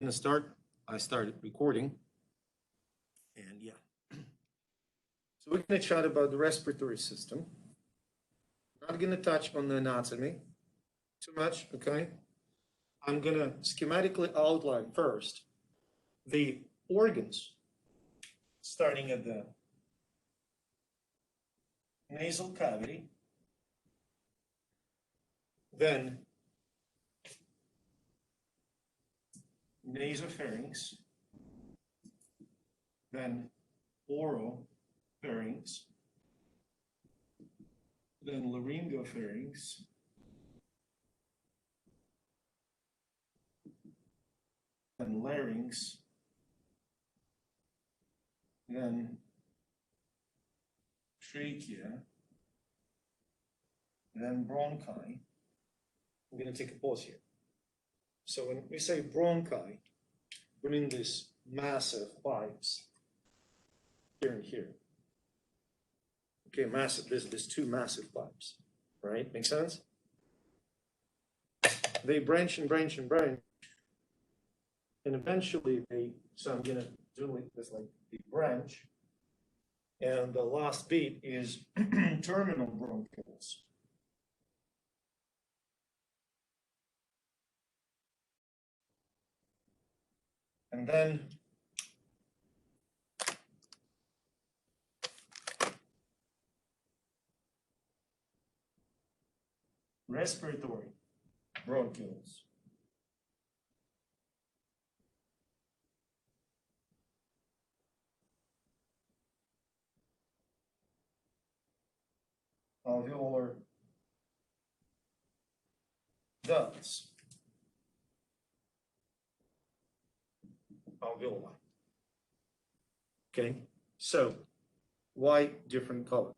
gonna start. I started recording, and yeah. So we're gonna chat about the respiratory system. Not gonna touch on the anatomy too much, okay? I'm gonna schematically outline first the organs, starting at the nasal cavity, then nasopharynx, then oropharynx, then laryngopharynx, then larynx, then trachea, then bronchi. I'm going to take a pause here. So when we say bronchi, we mean these massive pipes here and here. Okay, massive. There's two massive pipes, right? Make sense? They branch and branch and branch, and eventually they. So I'm gonna do this like the branch, and the last bit is terminal bronchioles. And then respiratory bronchioles. Alveolar ducts. Alveoli. Okay, so why different colors?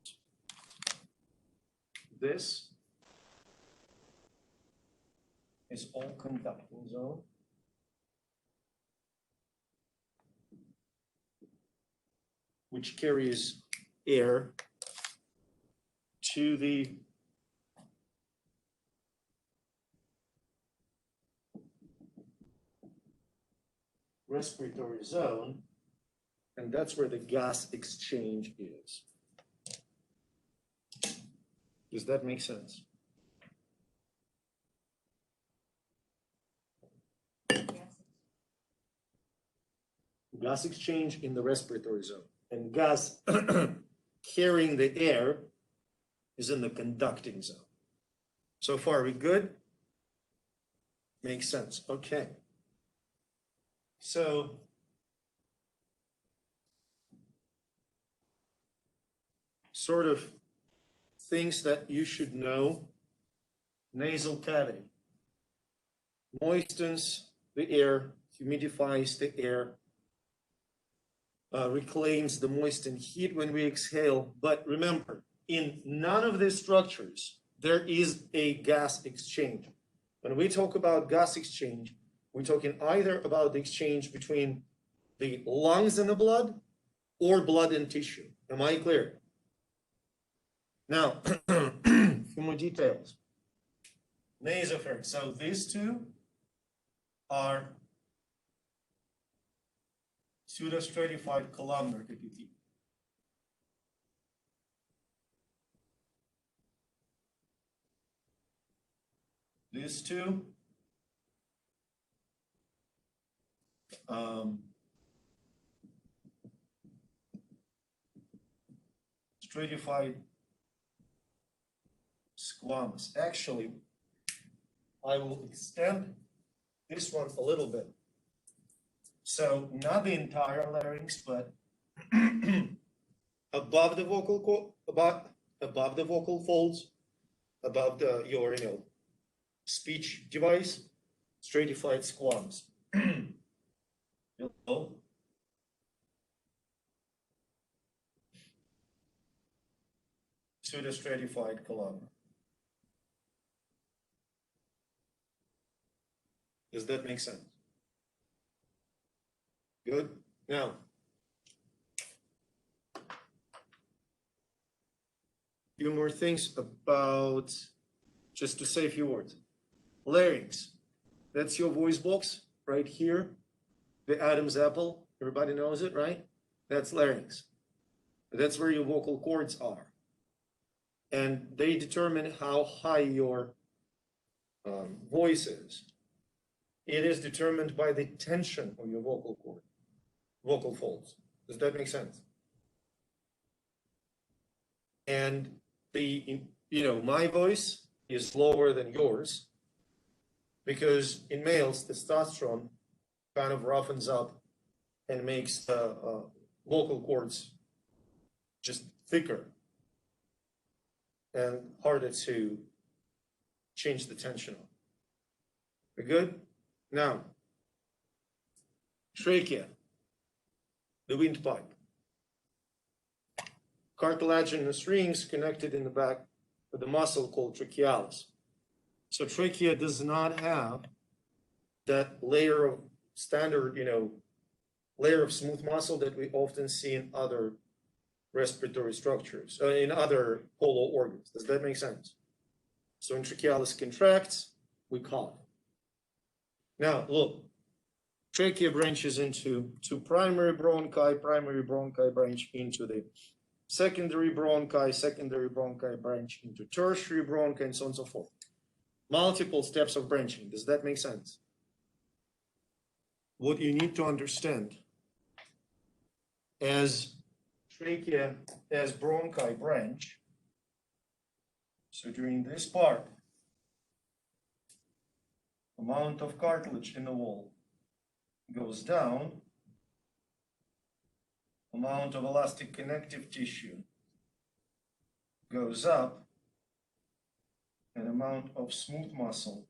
This is all conducting zone. Which carries air to the respiratory zone, and that's where the gas exchange is. Does that make sense? Yes. Gas exchange in the respiratory zone, and gas carrying the air is in the conducting zone. So far, are we good? Makes sense. Okay. So sort of things that you should know. Nasal cavity moistens the air, humidifies the air, reclaims the moistened heat when we exhale. But remember, in none of these structures, there is a gas exchange. When we talk about gas exchange, we're talking either about the exchange between the lungs and the blood or blood and tissue. Am I clear? Now, a few more details. Nasopharynx. So these two are pseudostratified columnar KPT. These two stratified squamous. Actually, I will extend this one a little bit. So not the entire larynx, but above the vocal above the vocal folds, above the your speech device, stratified squamous. Hello. Pseudostratified columnar. Does that make sense? Good. Now, a few more things about, just to say a few words. Larynx, that's your voice box right here. the Adam's apple, everybody knows it, right? That's larynx. That's where your vocal cords are. And they determine how high your voice is. It is determined by the tension of your vocal cord, vocal folds. Does that make sense? And my voice is lower than yours because in males, testosterone kind of roughens up and makes the vocal cords just thicker and harder to change the tension on. We good? Now, trachea, the windpipe. Cartilaginous rings connected in the back with a muscle called trachealis. So trachea does not have that layer of standard, layer of smooth muscle that we often see in other respiratory structures, in other hollow organs. Does that make sense? So when trachealis contracts, we cough. Now, look, trachea branches into two primary bronchi branch into the secondary bronchi branch into tertiary bronchi, and so on and so forth. Multiple steps of branching. Does that make sense? What you need to understand, as trachea, as bronchi branch, so during this part, amount of cartilage in the wall goes down, amount of elastic connective tissue goes up, and amount of smooth muscle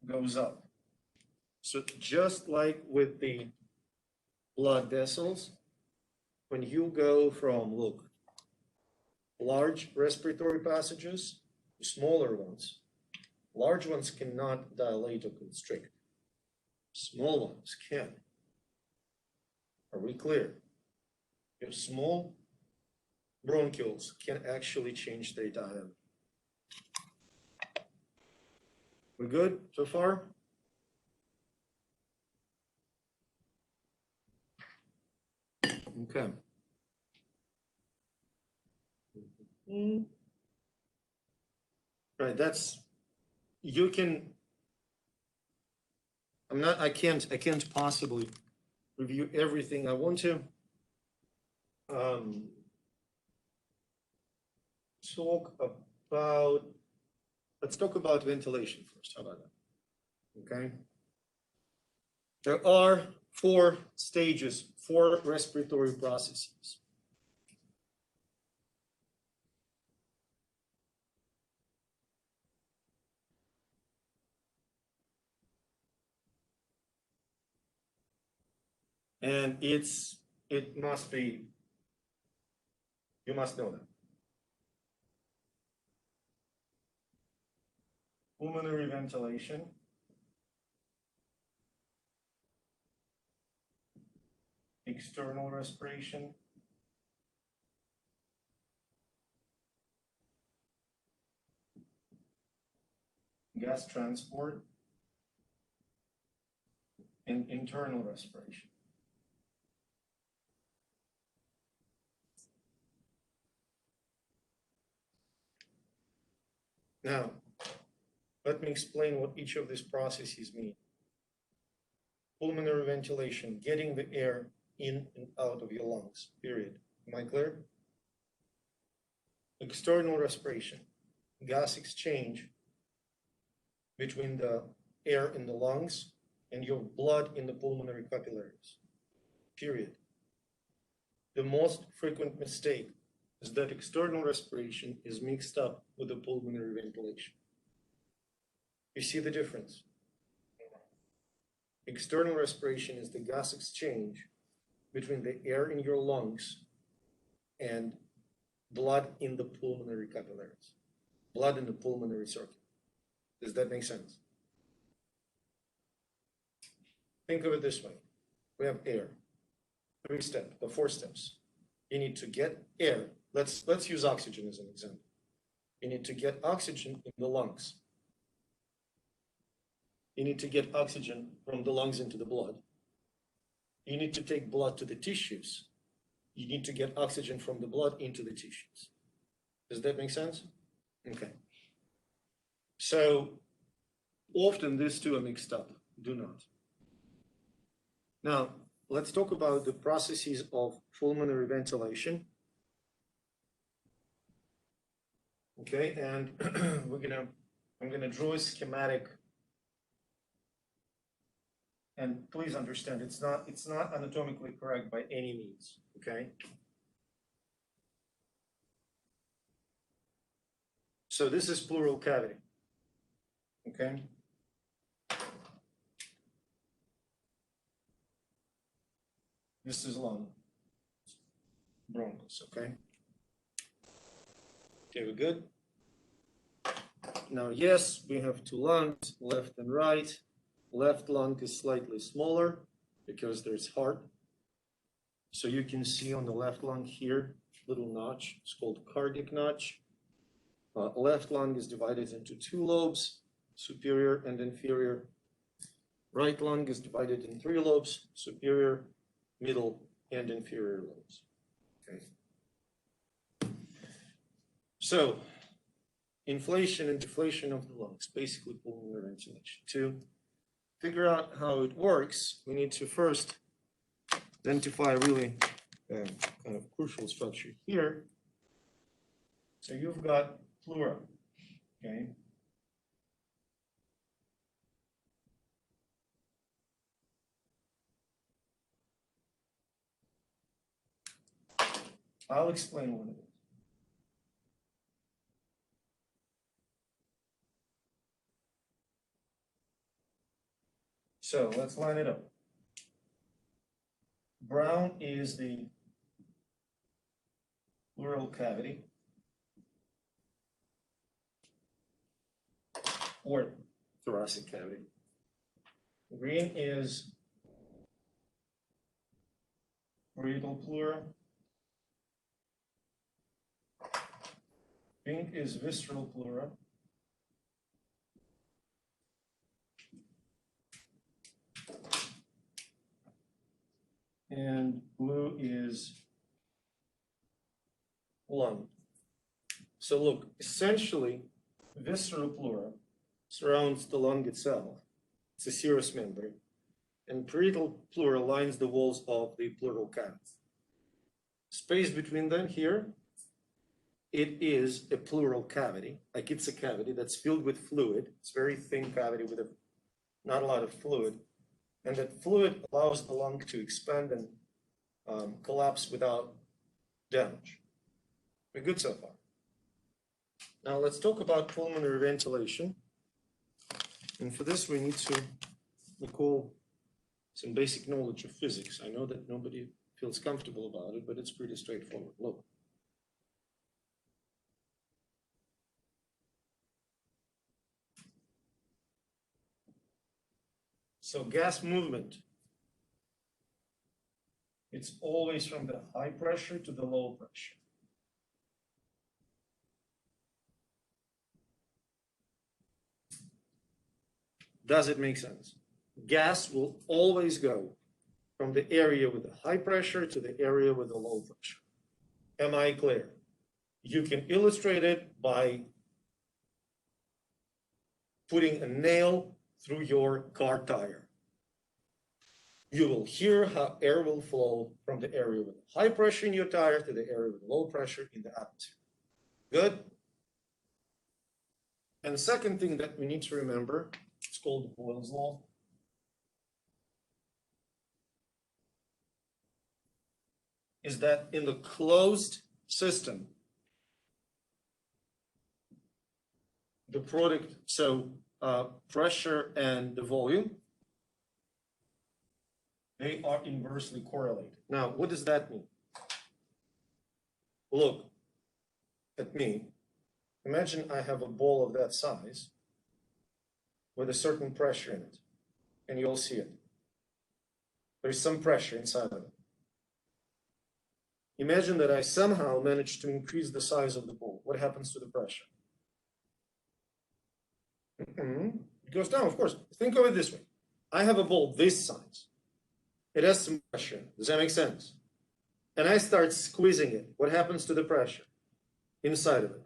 goes up. So just like with the blood vessels, when you go from, look, large respiratory passages to smaller ones, large ones cannot dilate or constrict. Small ones can. Are we clear? Your small bronchioles can actually change their diameter. We good so far? Okay. Right, that's, you can, I can't possibly review everything I want to. Let's talk about ventilation first. How about that? Okay. There are 4 stages, 4 respiratory processes. And it must be, you must know that. Pulmonary ventilation, external respiration, gas transport, and internal respiration. Now, let me explain what each of these processes mean. Pulmonary ventilation, getting the air in and out of your lungs, period. Am I clear? External respiration, gas exchange between the air in the lungs and your blood in the pulmonary capillaries, period. The most frequent mistake is that external respiration is mixed up with the pulmonary ventilation. You see the difference? External respiration is the gas exchange between the air in your lungs and blood in the pulmonary capillaries, blood in the pulmonary circuit. Does that make sense? Think of it this way. We have air, 3 steps, or 4 steps. You need to get air. Let's use oxygen as an example. You need to get oxygen in the lungs. You need to get oxygen from the lungs into the blood. You need to take blood to the tissues. You need to get oxygen from the blood into the tissues. Does that make sense? Okay. So often these two are mixed up. Do not. Now, let's talk about the processes of pulmonary ventilation. Okay, and I'm gonna draw a schematic. And please understand, it's not anatomically correct by any means. Okay. So this is pleural cavity. Okay. This is lung, bronchus. Okay. Okay, we're good. Now, yes, we have two lungs, left and right. Left lung is slightly smaller because there's heart. So you can see on the left lung here, little notch. It's called cardiac notch. Left lung is divided into two lobes, superior and inferior. Right lung is divided in three lobes, superior, middle, and inferior lobes. Okay. So, inflation and deflation of the lungs, basically pulmonary ventilation. To figure out how it works, we need to first identify a really kind of crucial structure here. So you've got pleura, okay? I'll explain what it is. So let's line it up. Brown is the pleural cavity, or thoracic cavity. Green is parietal pleura. Pink is visceral pleura. And blue is lung. So look, essentially, visceral pleura surrounds the lung itself. It's a serous membrane. And parietal pleura lines the walls of the pleural cavity. Space between them here, it is a pleural cavity. Like it's a cavity that's filled with fluid. It's a very thin cavity with not a lot of fluid. And that fluid allows the lung to expand and collapse without damage. We're good so far. Now let's talk about pulmonary ventilation. And for this, we need to recall some basic knowledge of physics. I know that nobody feels comfortable about it, but it's pretty straightforward. Look. So gas movement, it's always from the high pressure to the low pressure. Does it make sense? Gas will always go from the area with the high pressure to the area with the low pressure. Am I clear? You can illustrate it by putting a nail through your car tire. You will hear how air will flow from the area with high pressure in your tire to the area with low pressure in the atmosphere. Good? And the second thing that we need to remember, it's called Boyle's law. Is that in the closed system, the product, so pressure and the volume, they are inversely correlated. Now, what does that mean? Look at me. Imagine I have a ball of that size with a certain pressure in it, and you'll see it. There's some pressure inside of it. Imagine that I somehow managed to increase the size of the ball. What happens to the pressure? It goes down, of course. Think of it this way. I have a ball this size. It has some pressure. Does that make sense? And I start squeezing it. What happens to the pressure inside of it?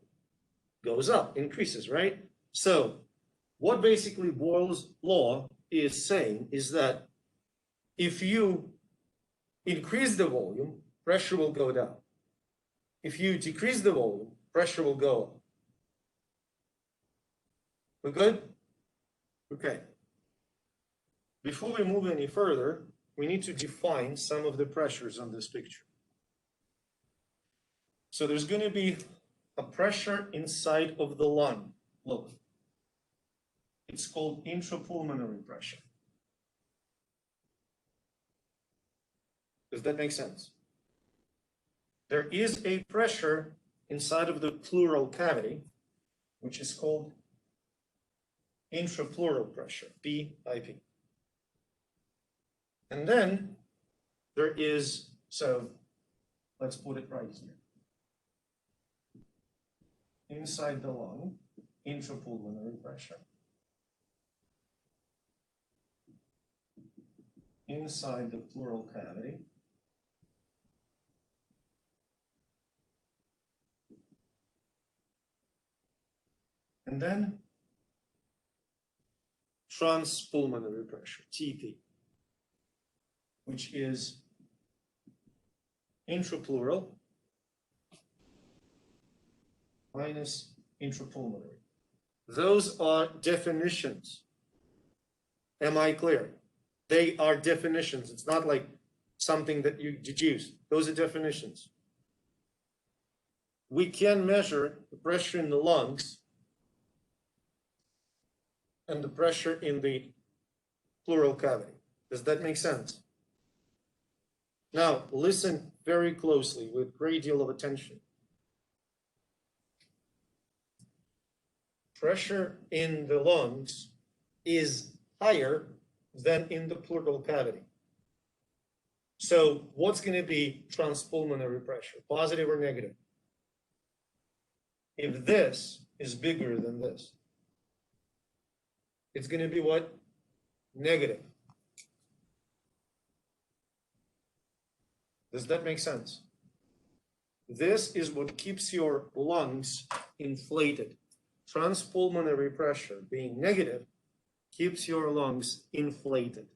Goes up, increases, right? So what basically Boyle's law is saying is that if you increase the volume, pressure will go down. If you decrease the volume, pressure will go up. We're good? Okay. Before we move any further, we need to define some of the pressures on this picture. So there's going to be a pressure inside of the lung. Look, it's called intrapulmonary pressure. Does that make sense? There is a pressure inside of the pleural cavity, which is called intrapleural pressure, BIP. And then there is, so let's put it right here. Inside the lung, intrapulmonary pressure. Inside the pleural cavity. And then transpulmonary pressure, TP, which is intrapleural minus intrapulmonary. Those are definitions. Am I clear? They are definitions. It's not like something that you deduce. Those are definitions. We can measure the pressure in the lungs and the pressure in the pleural cavity. Does that make sense? Now, listen very closely with a great deal of attention. Pressure in the lungs is higher than in the pleural cavity. So what's going to be transpulmonary pressure, positive or negative? If this is bigger than this, it's going to be what? Negative. Does that make sense? This is what keeps your lungs inflated. Transpulmonary pressure being negative keeps your lungs inflated.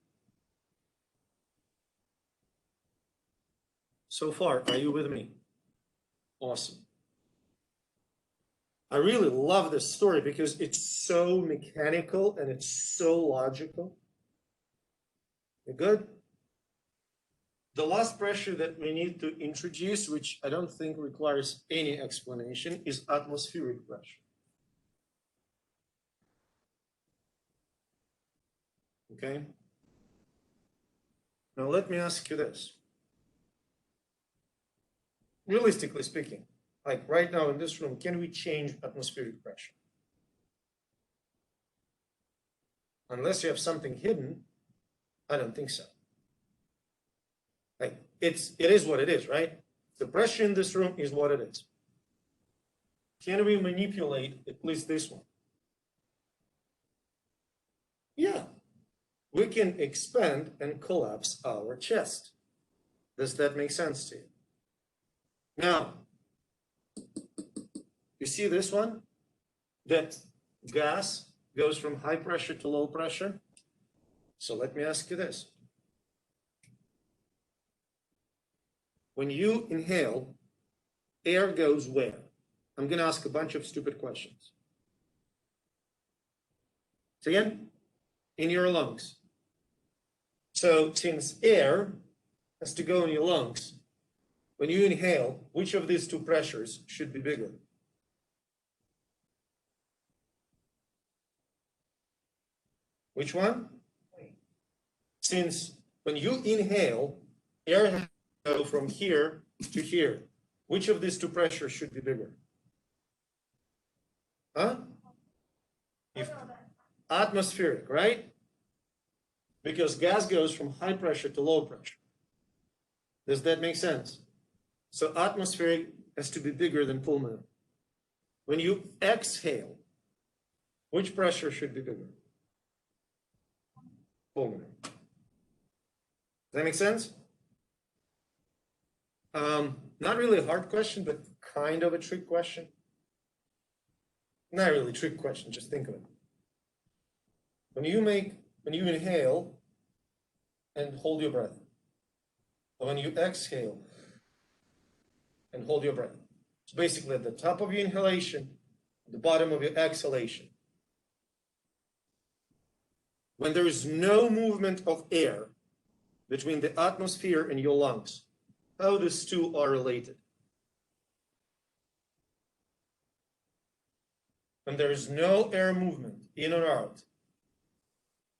So far, are you with me? Awesome. I really love this story because it's so mechanical and it's so logical. You good? The last pressure that we need to introduce, which I don't think requires any explanation, is atmospheric pressure. Okay? Now let me ask you this. Realistically speaking, like right now in this room, can we change atmospheric pressure? Unless you have something hidden, I don't think so. Like it is what it is, right? The pressure in this room is what it is. Can we manipulate at least this one? Yeah. We can expand and collapse our chest. Does that make sense to you? Now, you see this one? That gas goes from high pressure to low pressure. So let me ask you this. When you inhale, air goes where? I'm going to ask a bunch of stupid questions. So again, in your lungs. So since air has to go in your lungs, when you inhale, which of these two pressures should be bigger? Which one? Since when you inhale, air has to go from here to here. Which of these two pressures should be bigger? Huh? Atmospheric, right? Because gas goes from high pressure to low pressure. Does that make sense? So atmospheric has to be bigger than pulmonary. When you exhale, which pressure should be bigger? pulmonary. Does that make sense? Not really a hard question, but kind of a trick question. Not really a trick question, just think of it. When you inhale and hold your breath, or when you exhale and hold your breath. So basically at the top of your inhalation, at the bottom of your exhalation. When there is no movement of air between the atmosphere and your lungs, how these two are related? When there is no air movement in or out,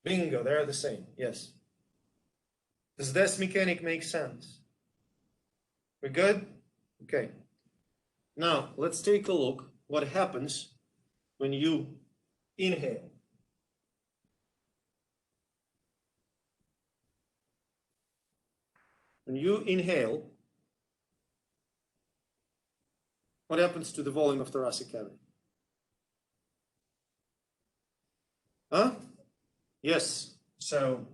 bingo, they're the same, yes. Does this mechanic make sense? We're good? Okay. Now, let's take a look what happens when you inhale. When you inhale, what happens to the volume of thoracic cavity? Huh? Yes. So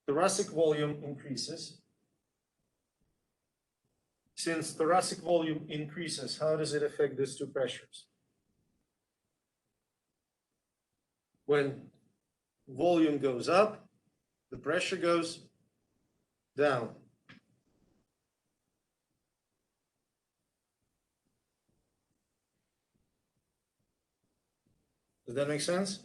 thoracic volume increases. Since thoracic volume increases, how does it affect these two pressures? When volume goes up, the pressure goes down. Does that make sense?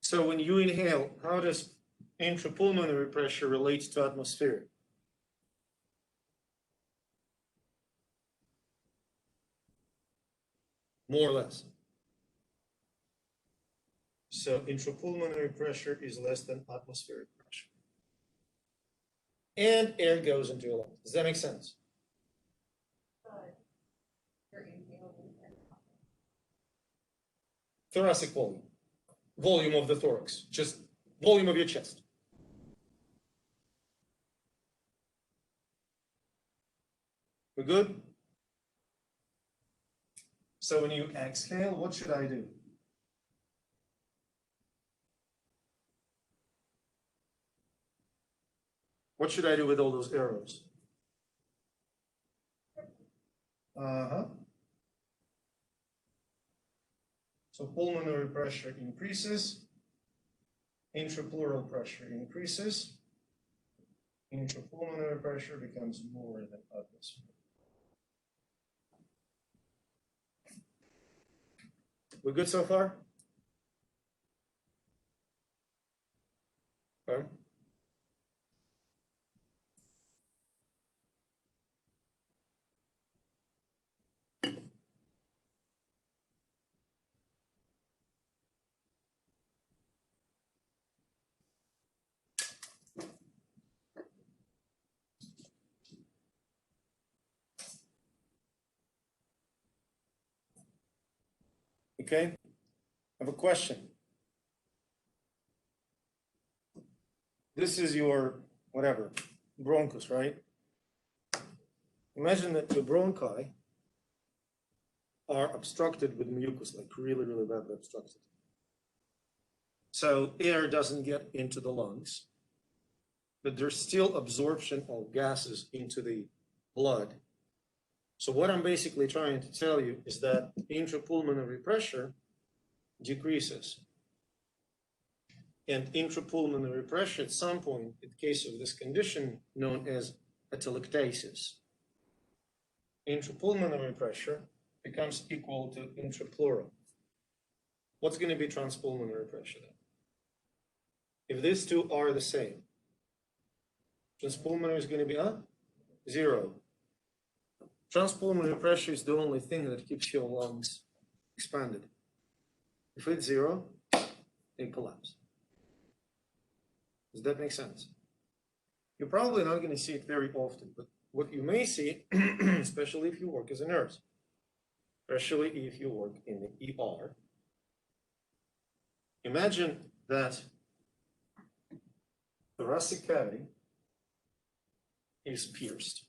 So when you inhale, how does intrapulmonary pressure relate to atmospheric? More or less. So intrapulmonary pressure is less than atmospheric pressure. And air goes into your lungs. Does that make sense? Thoracic volume. Volume of the thorax. Just volume of your chest. We're good? So when you exhale, what should I do? What should I do with all those arrows? So pulmonary pressure increases, intrapleural pressure increases, intrapulmonary pressure becomes more than atmospheric. We're good so far? Okay. Okay, I have a question. This is your, whatever, bronchus, right? Imagine that your bronchi are obstructed with mucus, like really, really badly obstructed. So air doesn't get into the lungs, but there's still absorption of gases into the blood. So what I'm basically trying to tell you is that intrapulmonary pressure decreases. And intrapulmonary pressure at some point, in the case of this condition known as atelectasis, intrapulmonary pressure becomes equal to intrapleural. What's going to be transpulmonary pressure then? If these two are the same, transpulmonary is going to be 0. Transpulmonary pressure is the only thing that keeps your lungs expanded. If it's 0, they collapse. Does that make sense? You're probably not going to see it very often, but what you may see, especially if you work as a nurse, especially if you work in the ER, imagine that the thoracic cavity is pierced.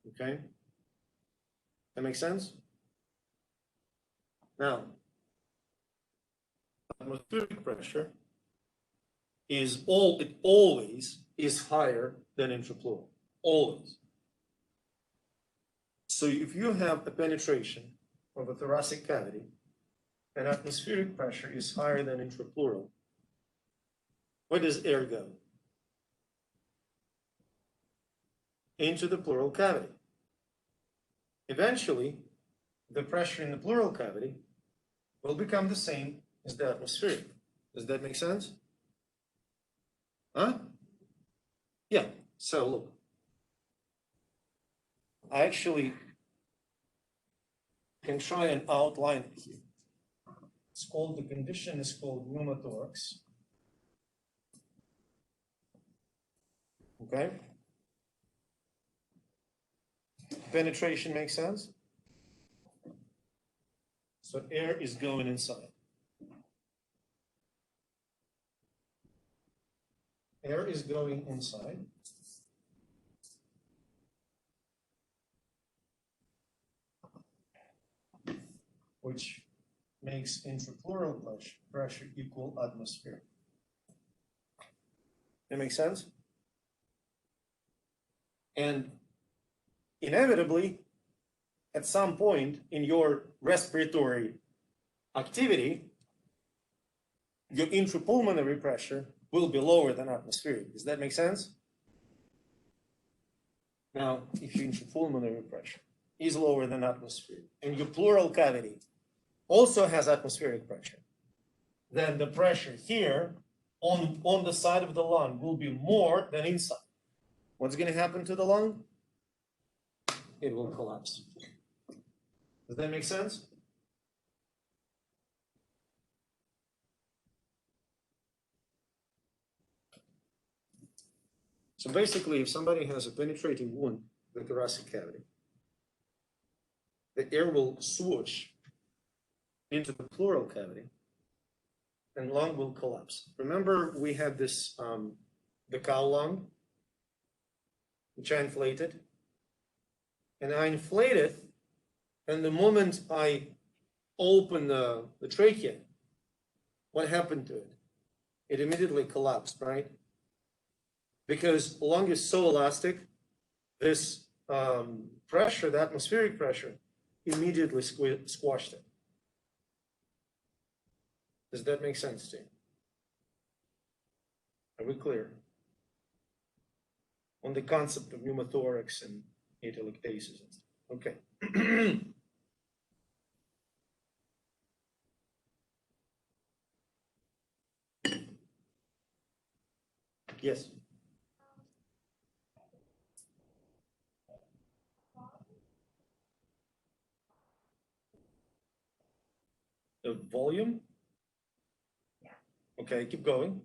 Okay? That makes sense? Now, atmospheric pressure is it always is higher than intrapleural, always. So if you have a penetration of a thoracic cavity and atmospheric pressure is higher than intrapleural, where does air go? Into the pleural cavity. Eventually, the pressure in the pleural cavity will become the same as the atmospheric. Does that make sense? Huh? Yeah, so look. I actually can try and outline it here. It's called, the condition is called Luma Torques. Okay? Penetration makes sense? So air is going inside. Air is going inside. Which makes intrapleural pressure equal atmospheric. That makes sense? And inevitably, at some point in your respiratory activity, your intrapulmonary pressure will be lower than atmospheric. Does that make sense? Now, if your intrapulmonary pressure is lower than atmospheric and your pleural cavity also has atmospheric pressure, then the pressure here on the side of the lung will be more than inside. What's going to happen to the lung? It will collapse. Does that make sense? So basically, if somebody has a penetrating wound in the thoracic cavity, the air will swoosh into the pleural cavity and lung will collapse. Remember, we had this, the cow lung, which I inflated. And I inflated, and the moment I opened the trachea, what happened to it? It immediately collapsed, right? Because lung is so elastic, this pressure, the atmospheric pressure, immediately squashed it. Does that make sense to you? Are we clear on the concept of pneumothorax and atelectasis and stuff? Okay. Yes. The volume? Okay, keep going.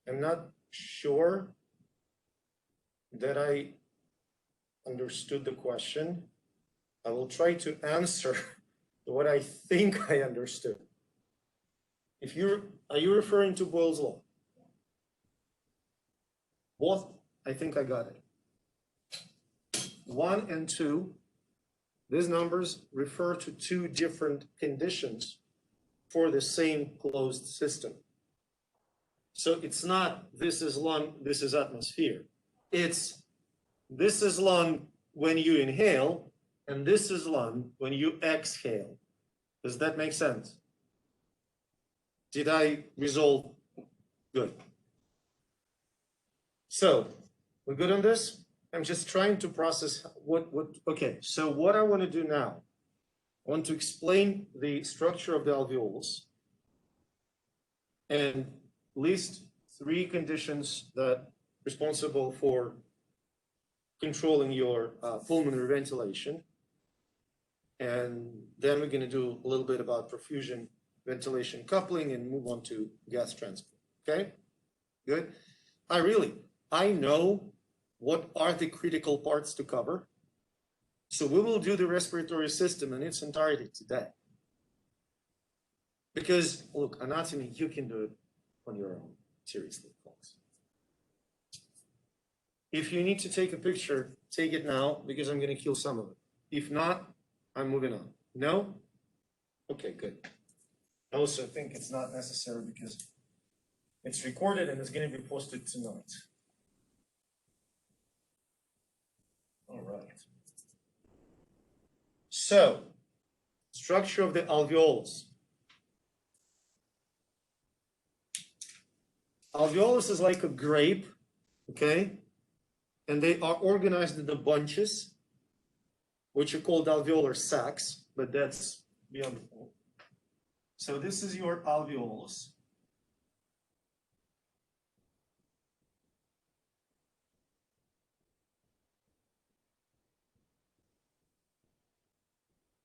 I'm not sure that I understood the question. I will try to answer what I think I understood. Are you referring to Boyle's law? Both, I think I got it. 1 and 2, these numbers refer to two different conditions for the same closed system. So it's not this is lung, this is atmosphere. It's this is lung when you inhale, and this is lung when you exhale. Does that make sense? Did I resolve? Good. So we're good on this? I'm just trying to process okay, so what I want to do now, I want to explain the structure of the alveolus and list 3 conditions that are responsible for controlling your pulmonary ventilation. And then we're going to do a little bit about perfusion, ventilation coupling, and move on to gas transport. Okay? Good. I know what are the critical parts to cover. So we will do the respiratory system in its entirety today. Because, look, anatomy, you can do it on your own. Seriously, folks. If you need to take a picture, take it now because I'm going to kill some of it. If not, I'm moving on. No? Okay, good. I also think it's not necessary because it's recorded and it's going to be posted tonight. All right. So, structure of the alveolus. Alveolus is like a grape, okay? And they are organized into bunches, which are called alveolar sacs, but that's beyond the point. So this is your alveolus.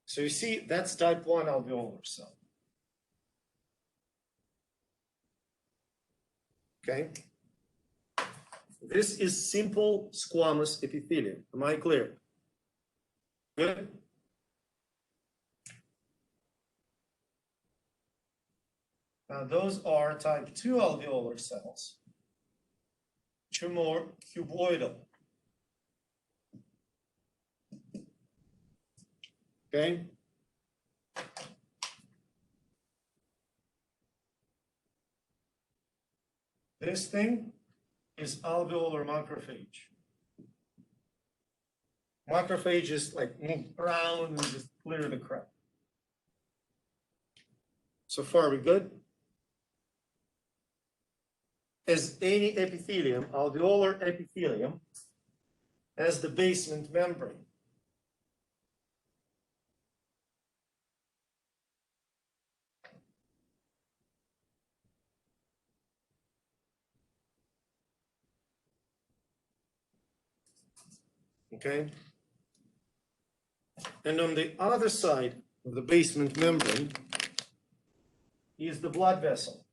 So you see, that's type 1 alveolar cell. Okay? This is simple squamous epithelium. Am I clear? Good? Now those are type 2 alveolar cells, which are more cuboidal. Okay? This thing is alveolar macrophage. Macrophages like move around and just clear the crap. So far, we good? As any epithelium, alveolar epithelium has the basement membrane. Okay? And on the other side of the basement membrane is the blood vessel.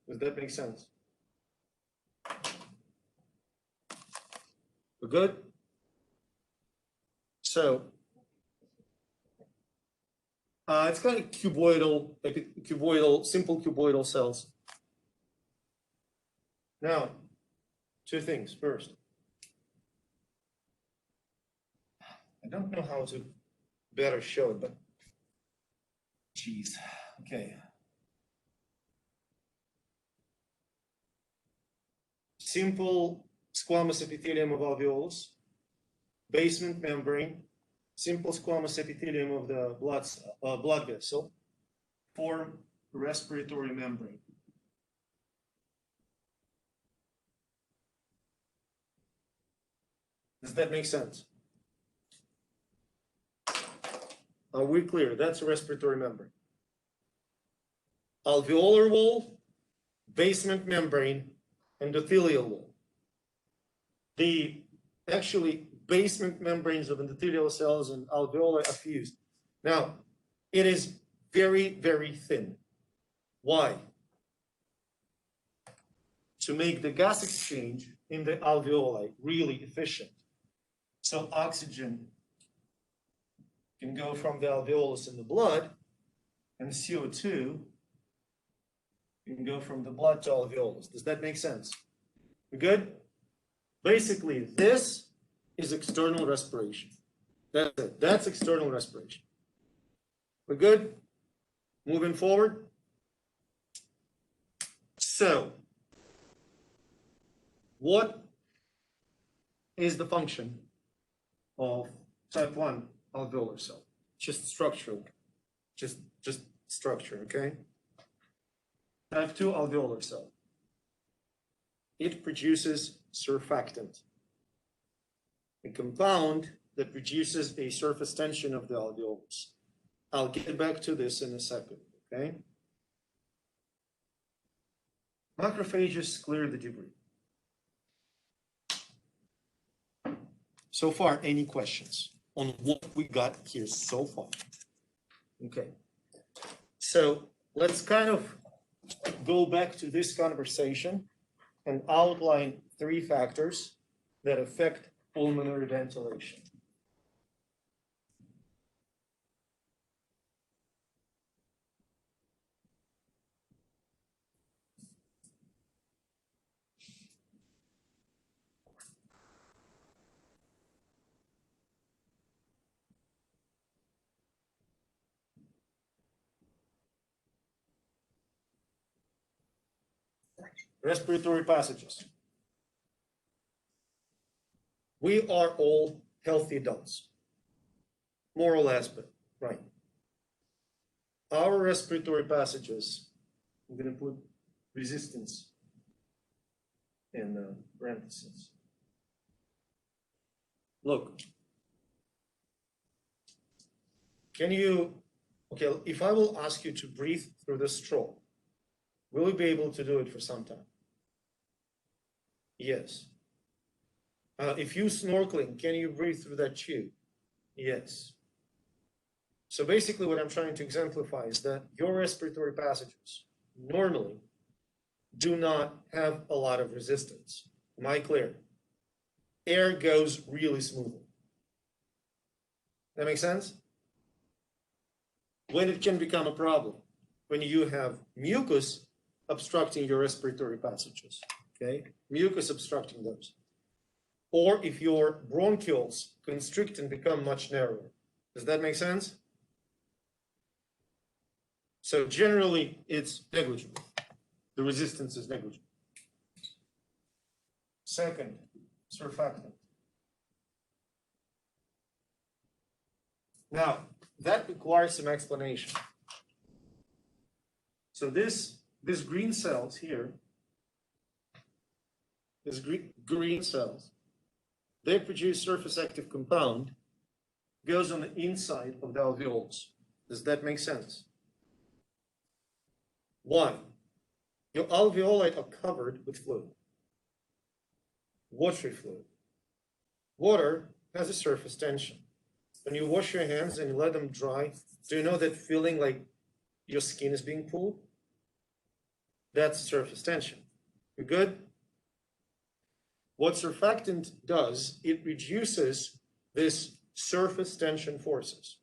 Does that make sense? We're good? So, it's kind of cuboidal, simple cuboidal cells. Now, two things. First, I don't know how to better show it, but geez, okay. Simple squamous epithelium of alveolus, basement membrane, simple squamous epithelium of the blood vessel, form respiratory membrane. Does that make sense? Are we clear? That's a respiratory membrane. Alveolar wall, basement membrane, endothelial wall. The actually basement membranes of endothelial cells and alveoli are fused. Now, it is very, very thin. Why? To make the gas exchange in the alveoli really efficient. So oxygen can go from the alveolus in the blood, and CO2 can go from the blood to alveolus. Does that make sense? We good? Basically, this is external respiration. That's it. That's external respiration. We're good? Moving forward. So, what is the function of type 1 alveolar cell? Just structural. Just structure, okay? Type 2 alveolar cell. It produces surfactant, a compound that reduces a surface tension of the alveolus. I'll get back to this in a second, okay? Macrophages clear the debris. So far, any questions on what we got here so far? Okay, so let's kind of go back to this conversation and outline 3 factors that affect pulmonary ventilation. Respiratory passages. We are all healthy adults, more or less, but right. Our respiratory passages, I'm going to put resistance in parentheses. Look, can you, okay, if I will ask you to breathe through the straw, will you be able to do it for some time? Yes. If you're snorkeling, can you breathe through that tube? Yes. So basically what I'm trying to exemplify is that your respiratory passages normally do not have a lot of resistance. Am I clear? Air goes really smoothly. That makes sense? When it can become a problem, when you have mucus obstructing your respiratory passages, okay? Mucus obstructing those. Or if your bronchioles constrict and become much narrower. Does that make sense? So generally, it's negligible. The resistance is negligible. Second, surfactant. Now, that requires some explanation. So this green cells here, these green cells, they produce surface active compound, goes on the inside of the alveolus. Does that make sense? Why? Your alveoli are covered with fluid, watery fluid. Water has a surface tension. When you wash your hands and you let them dry, do you know that feeling like your skin is being pulled? That's surface tension. You good? What surfactant does, it reduces this surface tension forces.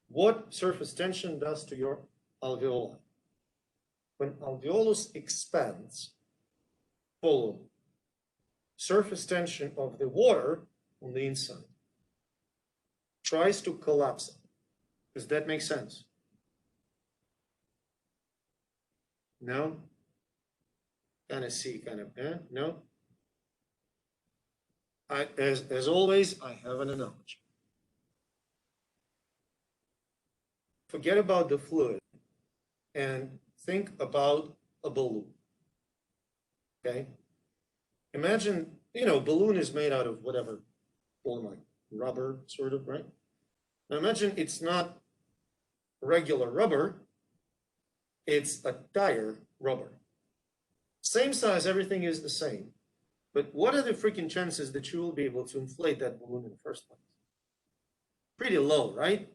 What surface tension does to your alveoli? When alveolus expands, follow surface tension of the water on the inside tries to collapse it. Does that make sense? No? Kind of see, kind of, no? As always, I have an analogy. Forget about the fluid and think about a balloon, okay? Imagine, balloon is made out of whatever, like rubber, sort of, right? Now imagine it's not regular rubber, it's a tire rubber. Same size, everything is the same. But what are the freaking chances that you will be able to inflate that balloon in the first place? Pretty low, right?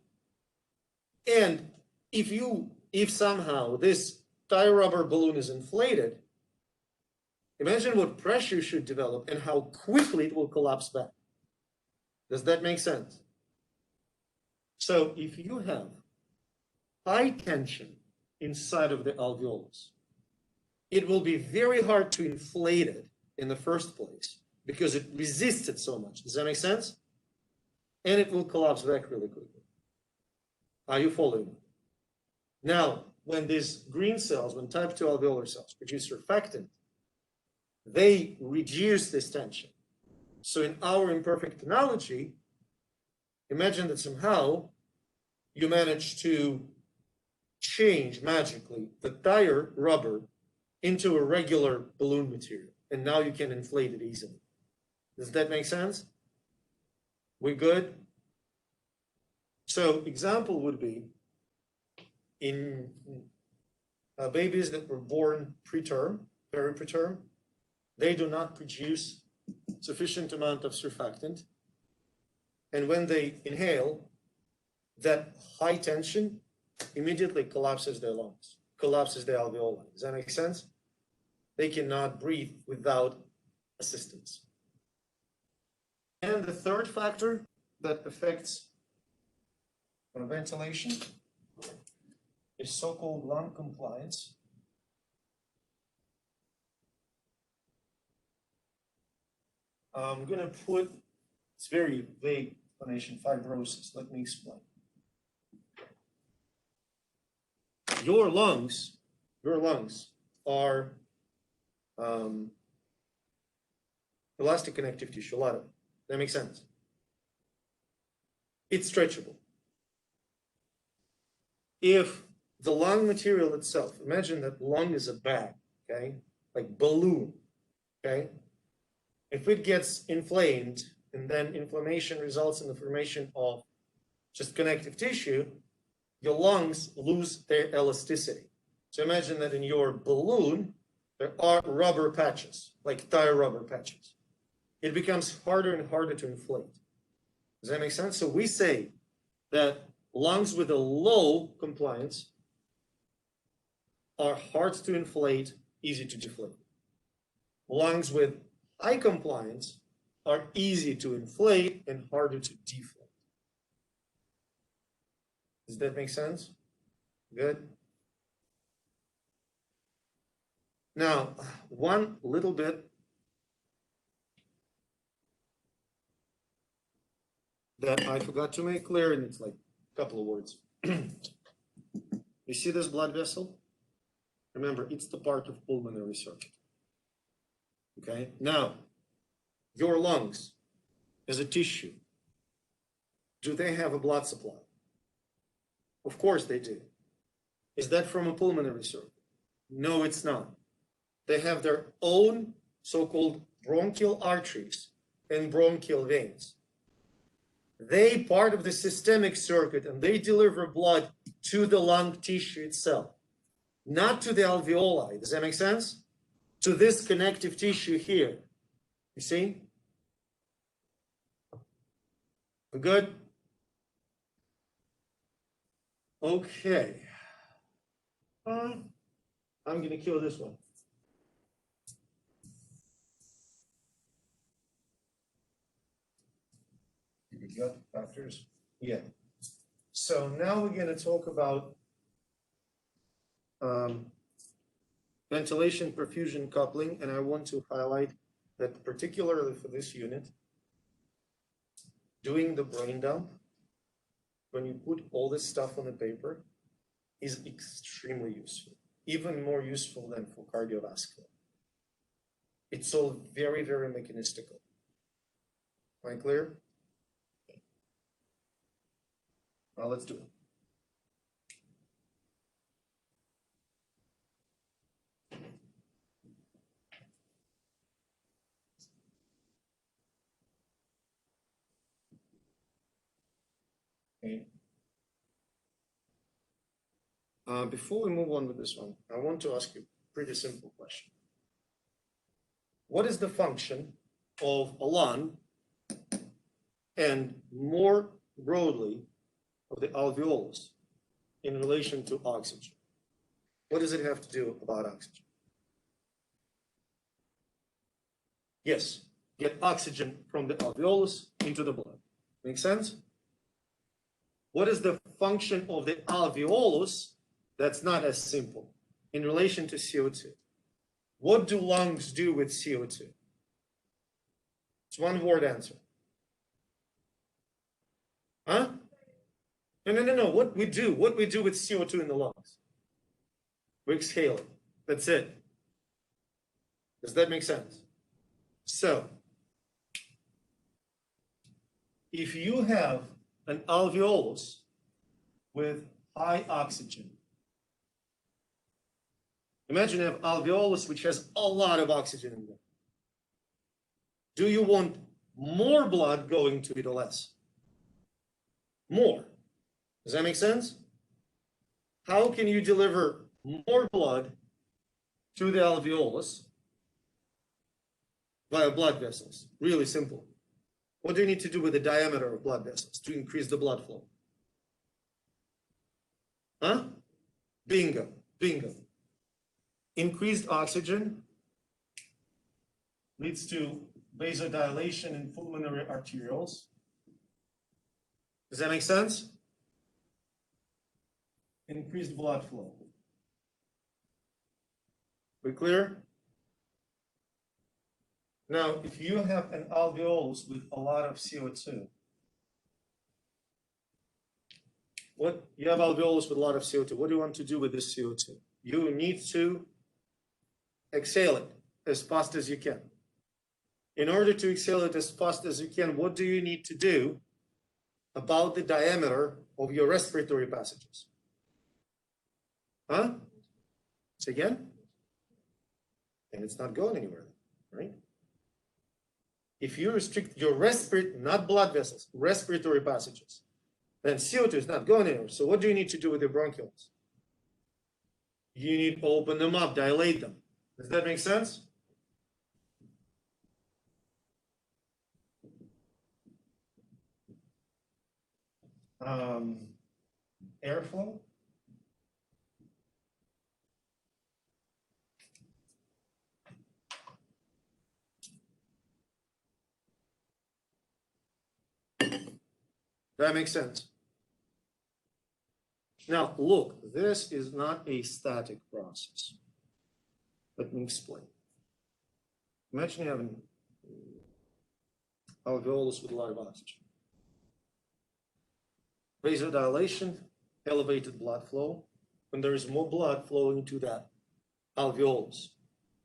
And if somehow this tire rubber balloon is inflated, imagine what pressure should develop and how quickly it will collapse back. Does that make sense? So if you have high tension inside of the alveolus, it will be very hard to inflate it in the first place because it resists it so much. Does that make sense? And it will collapse back really quickly. Are you following? Now, when these green cells, when type 2 alveolar cells produce surfactant, they reduce this tension. So in our imperfect analogy, imagine that somehow you manage to change magically the tire rubber into a regular balloon material, and now you can inflate it easily. Does that make sense? We good? So example would be in babies that were born preterm, very preterm, they do not produce sufficient amount of surfactant. And when they inhale, that high tension immediately collapses their lungs, collapses their alveoli. Does that make sense? They cannot breathe without assistance. And the third factor that affects ventilation is so-called lung compliance. I'm going to put, it's very vague explanation, fibrosis. Let me explain. Your lungs are elastic connective tissue, a lot of it. That makes sense. It's stretchable. If the lung material itself, imagine that lung is a bag, okay, like balloon, okay? If it gets inflamed and then inflammation results in the formation of just connective tissue, your lungs lose their elasticity. So imagine that in your balloon, there are rubber patches, like tire rubber patches. It becomes harder and harder to inflate. Does that make sense? So we say that lungs with a low compliance are hard to inflate, easy to deflate. Lungs with high compliance are easy to inflate and harder to deflate. Does that make sense? Good. Now, one little bit that I forgot to make clear, and it's like a couple of words. You see this blood vessel? Remember, it's the part of pulmonary circuit. Okay, now, your lungs as a tissue, do they have a blood supply? Of course they do. Is that from a pulmonary circuit? No, it's not. They have their own so-called bronchial arteries and bronchial veins. They part of the systemic circuit and they deliver blood to the lung tissue itself, not to the alveoli. Does that make sense? To this connective tissue here. You see? We're good? Okay. I'm going to kill this one. You got factors? Yeah. So now we're going to talk about ventilation perfusion coupling, and I want to highlight that particularly for this unit, doing the brain dump, when you put all this stuff on the paper, is extremely useful, even more useful than for cardiovascular. It's all very, very mechanistical. Am I clear? Okay. Well, let's do it. Okay. Before we move on with this one, I want to ask you a pretty simple question. What is the function of a lung and more broadly of the alveolus in relation to oxygen? What does it have to do about oxygen? Yes, get oxygen from the alveolus into the blood. Make sense? What is the function of the alveolus? That's not as simple in relation to CO2. What do lungs do with CO2? It's one word answer. Huh? No. What we do with CO2 in the lungs? We exhale it. That's it. Does that make sense? So, if you have an alveolus with high oxygen, imagine you have alveolus which has a lot of oxygen in there. Do you want more blood going to it or less? More. Does that make sense? How can you deliver more blood to the alveolus via blood vessels? Really simple. What do you need to do with the diameter of blood vessels to increase the blood flow? Huh? Bingo. Increased oxygen leads to vasodilation in pulmonary arterioles. Does that make sense? Increased blood flow. We clear? Now, if you have an alveolus with a lot of CO2, you have alveolus with a lot of CO2, what do you want to do with this CO2? You need to exhale it as fast as you can. In order to exhale it as fast as you can, what do you need to do about the diameter of your respiratory passages? Huh? Say again? And it's not going anywhere, right? If you restrict your not blood vessels, respiratory passages, then CO2 is not going anywhere. So what do you need to do with your bronchioles? You need to open them up, dilate them. Does that make sense? Airflow. That makes sense. Now, look, this is not a static process. Let me explain. Imagine you have an alveolus with a lot of oxygen. Vasodilation, elevated blood flow. When there is more blood flowing to that alveolus,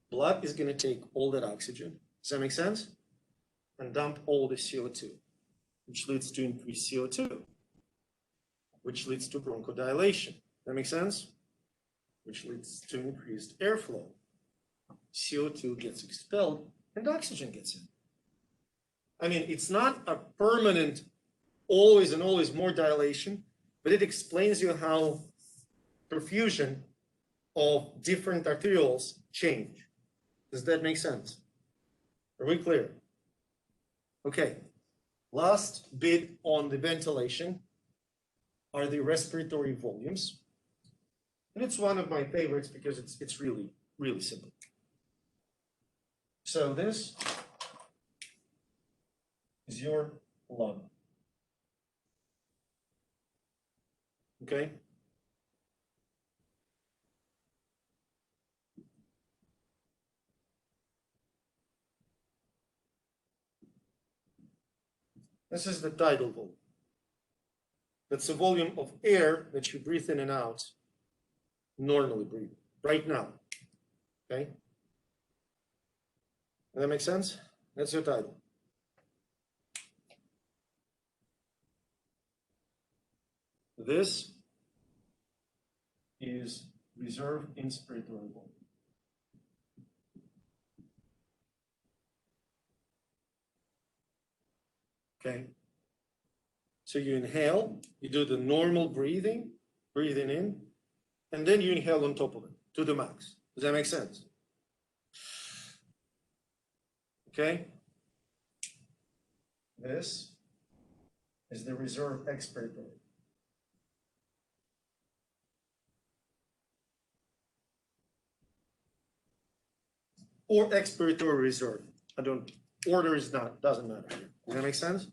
blood is going to take all that oxygen. Does that make sense? And dump all the CO2, which leads to increased CO2, which leads to bronchodilation. That makes sense? Which leads to increased airflow. CO2 gets expelled and oxygen gets in. I mean, it's not a permanent always and always more dilation, but it explains you how perfusion of different arterioles change. Does that make sense? Are we clear? Okay. Last bit on the ventilation are the respiratory volumes. And it's one of my favorites because it's really, really simple. So this is your lung. Okay? This is the tidal volume. That's the volume of air that you breathe in and out, normally breathing, right now. Okay? Does that make sense? That's your tidal. This is reserve inspiratory volume. Okay? So you inhale, you do the normal breathing in, and then you inhale on top of it to the max. Does that make sense? Okay? This is the reserve expiratory. Or expiratory reserve. Order is not, doesn't matter here. Does that make sense?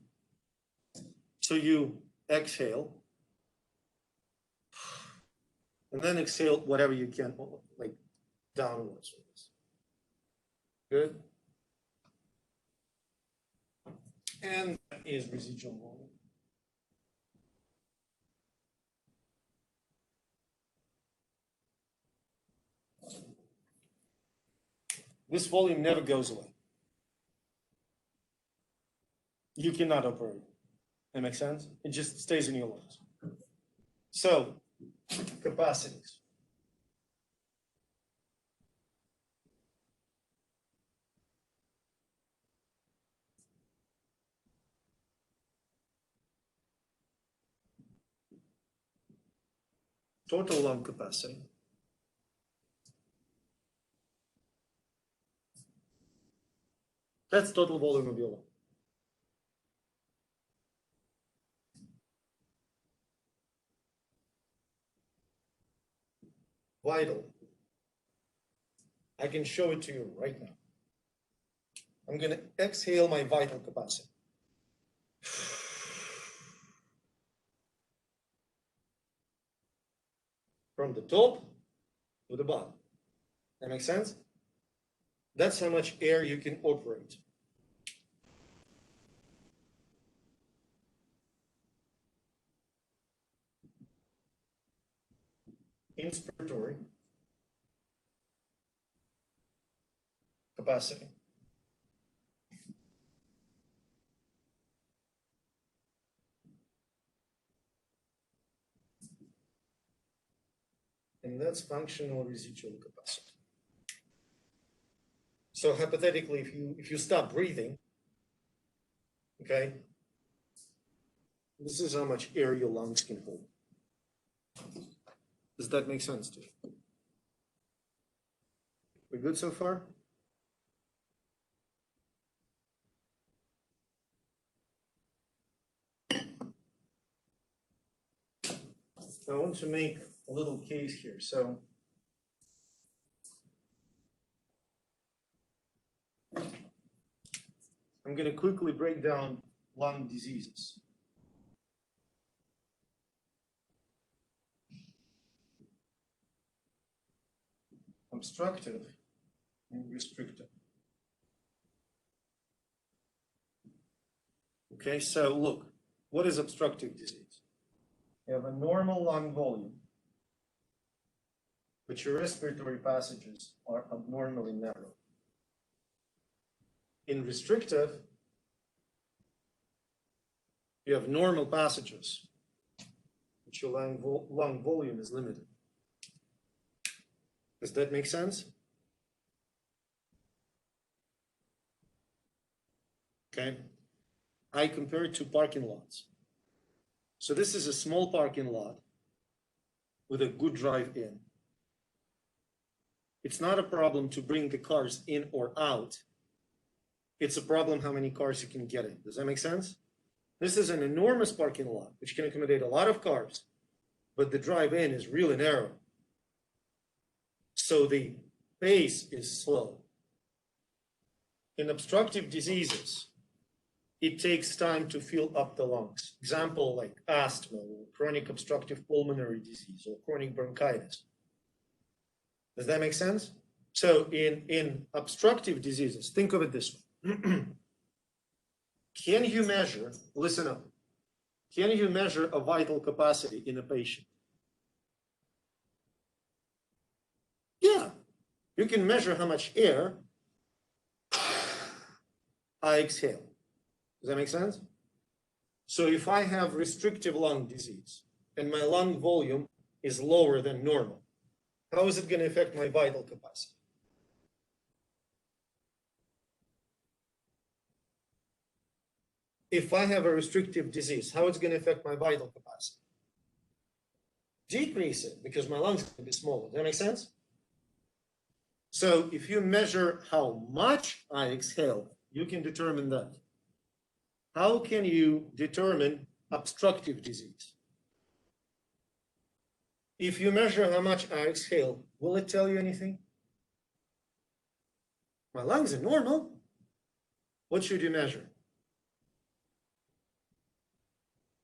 So you exhale, and then exhale whatever you can, like downwards. Good? And that is residual volume. This volume never goes away. You cannot operate. That makes sense? It just stays in your lungs. So, capacities. Total lung capacity. That's total volume of your lung. Vital. I can show it to you right now. I'm going to exhale my vital capacity. From the top to the bottom. That makes sense? That's how much air you can operate. Inspiratory capacity. And that's functional residual capacity. So hypothetically, if you stop breathing, okay, this is how much air your lungs can hold. Does that make sense to you? We good so far? I want to make a little case here. So I'm going to quickly break down lung diseases. Obstructive and restrictive. Okay, so look, what is obstructive disease? You have a normal lung volume, but your respiratory passages are abnormally narrow. In restrictive, you have normal passages, but your lung volume is limited. Does that make sense? Okay. I compare it to parking lots. So this is a small parking lot with a good drive-in. It's not a problem to bring the cars in or out. It's a problem how many cars you can get in. Does that make sense? This is an enormous parking lot, which can accommodate a lot of cars, but the drive-in is really narrow. So the pace is slow. In obstructive diseases, it takes time to fill up the lungs. Example like asthma or chronic obstructive pulmonary disease or chronic bronchitis. Does that make sense? So in obstructive diseases, think of it this way. Can you measure, listen up, can you measure a vital capacity in a patient? Yeah, you can measure how much air I exhale. Does that make sense? So if I have restrictive lung disease and my lung volume is lower than normal, how is it going to affect my vital capacity? If I have a restrictive disease, how it's going to affect my vital capacity? Decrease it because my lungs are going to be smaller. Does that make sense? So if you measure how much I exhale, you can determine that. How can you determine obstructive disease? If you measure how much I exhale, will it tell you anything? My lungs are normal. What should you measure?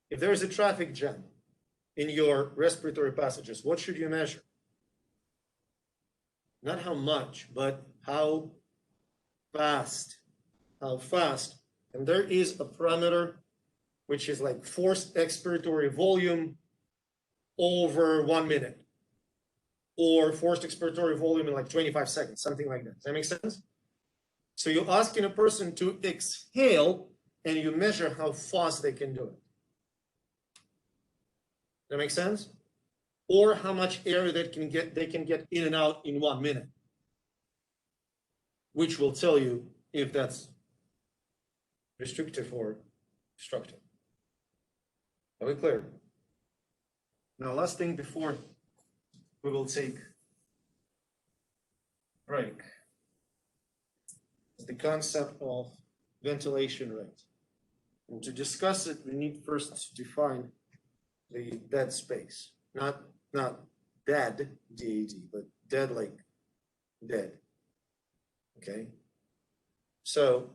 If there is a traffic jam in your respiratory passages, what should you measure? Not how much, but how fast. How fast. And there is a parameter which is like forced expiratory volume over 1 minute, or forced expiratory volume in like 25 seconds, something like that. Does that make sense? So you're asking a person to exhale and you measure how fast they can do it. Does that make sense? Or how much air they can get in and out in 1 minute, which will tell you if that's restrictive or obstructive. Are we clear? Now, last thing before we will take break is the concept of ventilation rate. And to discuss it, we need first to define the dead space. Not dead, D-A-D, but dead like dead. Okay? So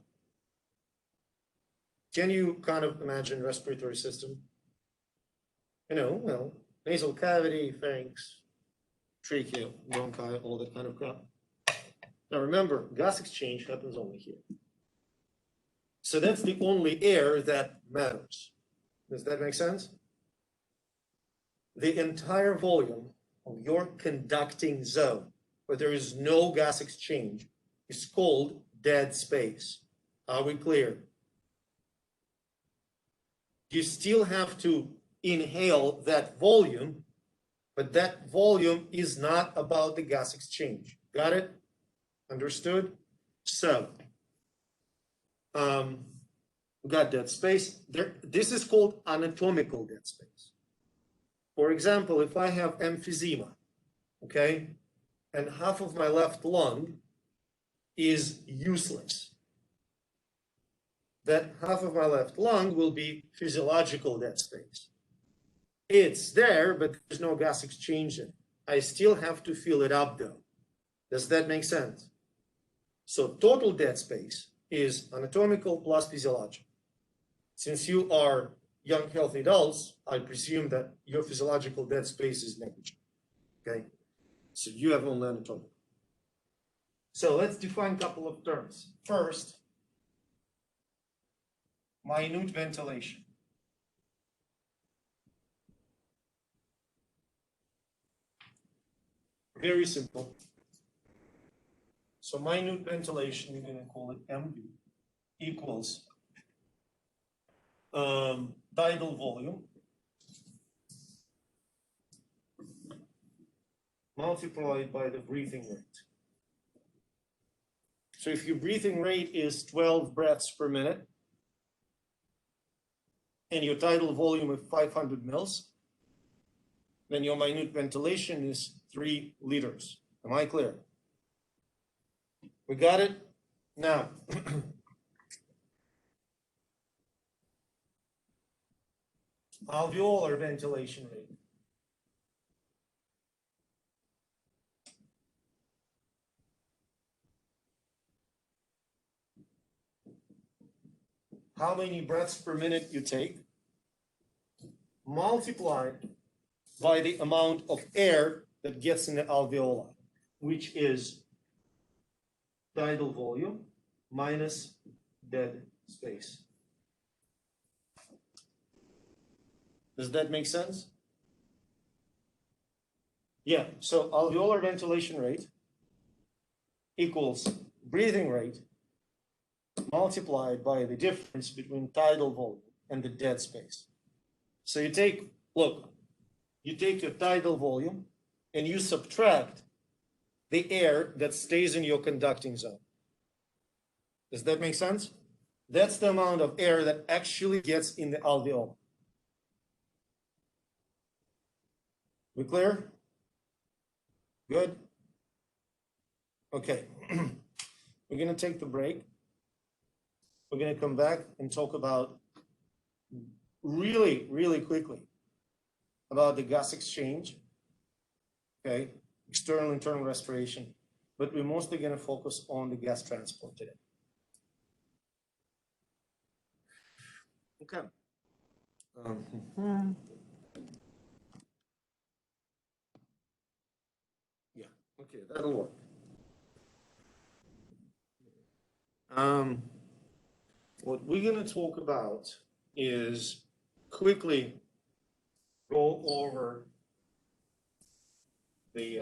can you kind of imagine respiratory system? You know, well, nasal cavity, pharynx, trachea, bronchi, all that kind of crap. Now remember, gas exchange happens only here. So that's the only air that matters. Does that make sense? The entire volume of your conducting zone, where there is no gas exchange, is called dead space. Are we clear? You still have to inhale that volume, but that volume is not about the gas exchange. Got it? Understood? So, we got dead space. This is called anatomical dead space. For example, if I have emphysema, okay, and half of my left lung is useless, that half of my left lung will be physiological dead space. It's there, but there's no gas exchange in it. I still have to fill it up though. Does that make sense? So total dead space is anatomical plus physiological. Since you are young, healthy adults, I presume that your physiological dead space is negligible, okay? So you have only anatomical. So let's define a couple of terms. First, minute ventilation. Very simple. So minute ventilation, we're going to call it MV, equals tidal volume multiplied by the breathing rate. So if your breathing rate is 12 breaths per minute and your tidal volume is 500 mils, then your minute ventilation is 3 liters. Am I clear? We got it? Now, alveolar ventilation rate. How many breaths per minute you take, multiplied by the amount of air that gets in the alveoli, which is tidal volume minus dead space. Does that make sense? Yeah, so alveolar ventilation rate equals breathing rate multiplied by the difference between tidal volume and the dead space. So you take, look, you take your tidal volume and you subtract the air that stays in your conducting zone. Does that make sense? That's the amount of air that actually gets in the alveoli. We clear? Good? Okay. We're going to take the break. We're going to come back and talk about really, really quickly about the gas exchange, okay, external, internal respiration, but we're mostly going to focus on the gas transport today. Okay. Yeah, okay, that'll work. What we're going to talk about is quickly go over the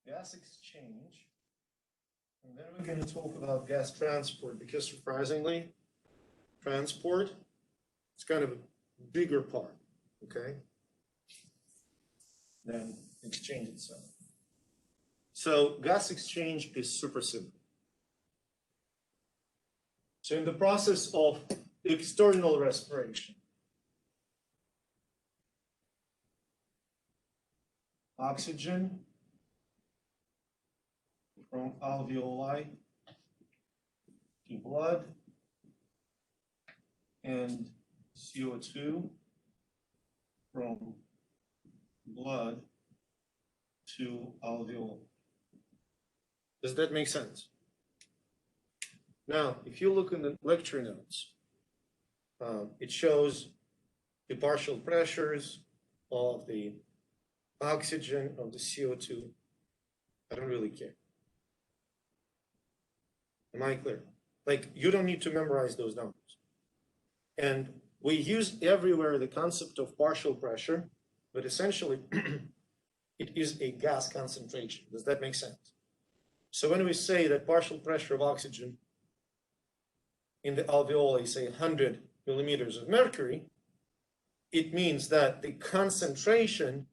gas exchange, and then we're going to talk about gas transport, because surprisingly, transport is kind of a bigger part, okay, than exchange itself. So gas exchange is super simple. So in the process of external respiration, oxygen from alveoli to blood and CO2 from blood to alveoli. Does that make sense? Now, if you look in the lecture notes, it shows the partial pressures of the oxygen, of the CO2. I don't really care. Am I clear? Like, you don't need to memorize those numbers. And we use everywhere the concept of partial pressure, but essentially it is a gas concentration. Does that make sense? So when we say that partial pressure of oxygen in the alveoli, say 100 millimeters of mercury, it means that the concentration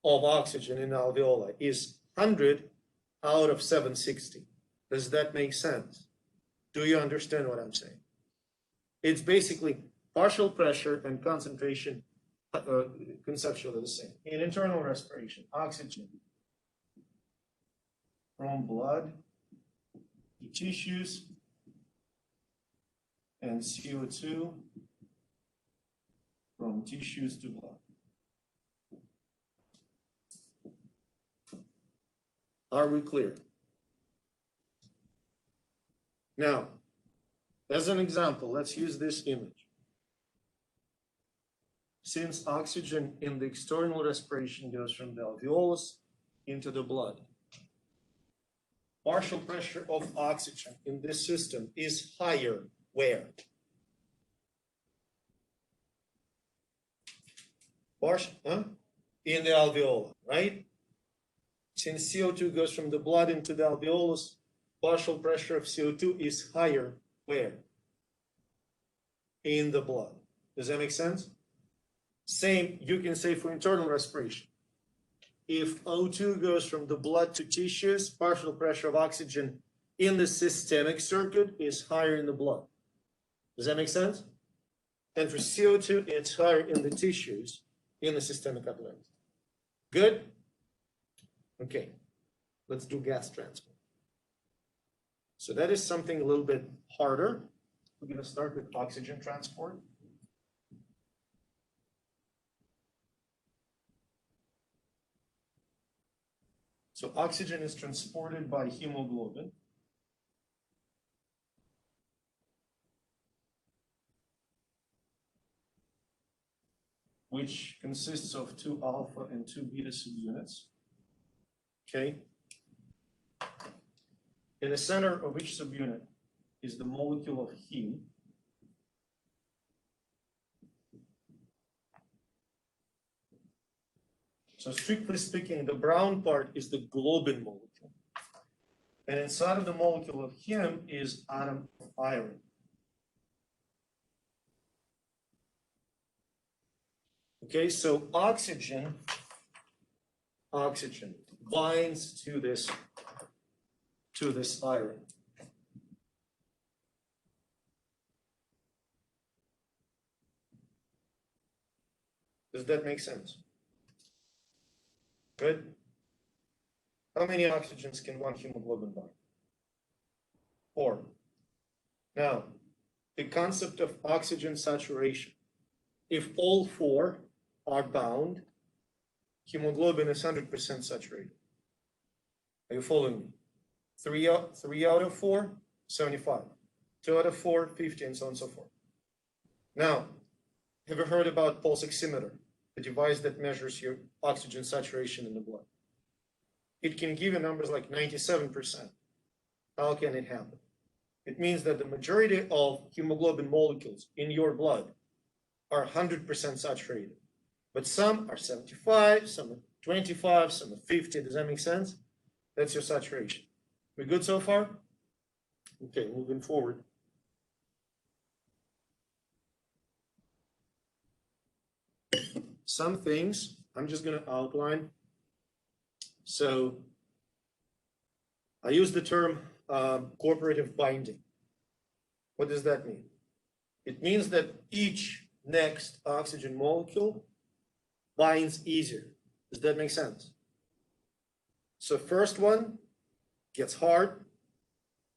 of oxygen in the alveoli is 100 out of 760. Does that make sense? Do you understand what I'm saying? It's basically partial pressure and concentration conceptually the same. In internal respiration, oxygen from blood to tissues and CO2 from tissues to blood. Are we clear? Now, as an example, let's use this image. Since oxygen in the external respiration goes from the alveolus into the blood, partial pressure of oxygen in this system is higher where? In the alveoli, right? Since CO2 goes from the blood into the alveolus, partial pressure of CO2 is higher where? In the blood. Does that make sense? Same, you can say for internal respiration. If O2 goes from the blood to tissues, partial pressure of oxygen in the systemic circuit is higher in the blood. Does that make sense? And for CO2, it's higher in the tissues, in the systemic capillaries. Good? Okay, let's do gas transport. So that is something a little bit harder. We're going to start with oxygen transport. So oxygen is transported by hemoglobin. Which consists of 2 alpha and 2 beta subunits. Okay. In the center of each subunit is the molecule of heme. So strictly speaking, the brown part is the globin molecule. And inside of the molecule of heme is atom of iron. Okay, so oxygen binds to this iron. Does that make sense? Good. How many oxygens can one hemoglobin bind? 4. Now, the concept of oxygen saturation. If all 4 are bound, hemoglobin is 100% saturated. Are you following me? 3 out of 4, 75. 2 out of 4, 50, and so on and so forth. Now, have you heard about pulse oximeter, the device that measures your oxygen saturation in the blood? It can give you numbers like 97%. How can it happen? It means that the majority of hemoglobin molecules in your blood are 100% saturated. But some are 75, some are 25, some are 50. Does that make sense? That's your saturation. We good so far? Okay, moving forward. Some things I'm just going to outline. So I use the term cooperative binding. What does that mean? It means that each next oxygen molecule binds easier. Does that make sense? So first one gets hard,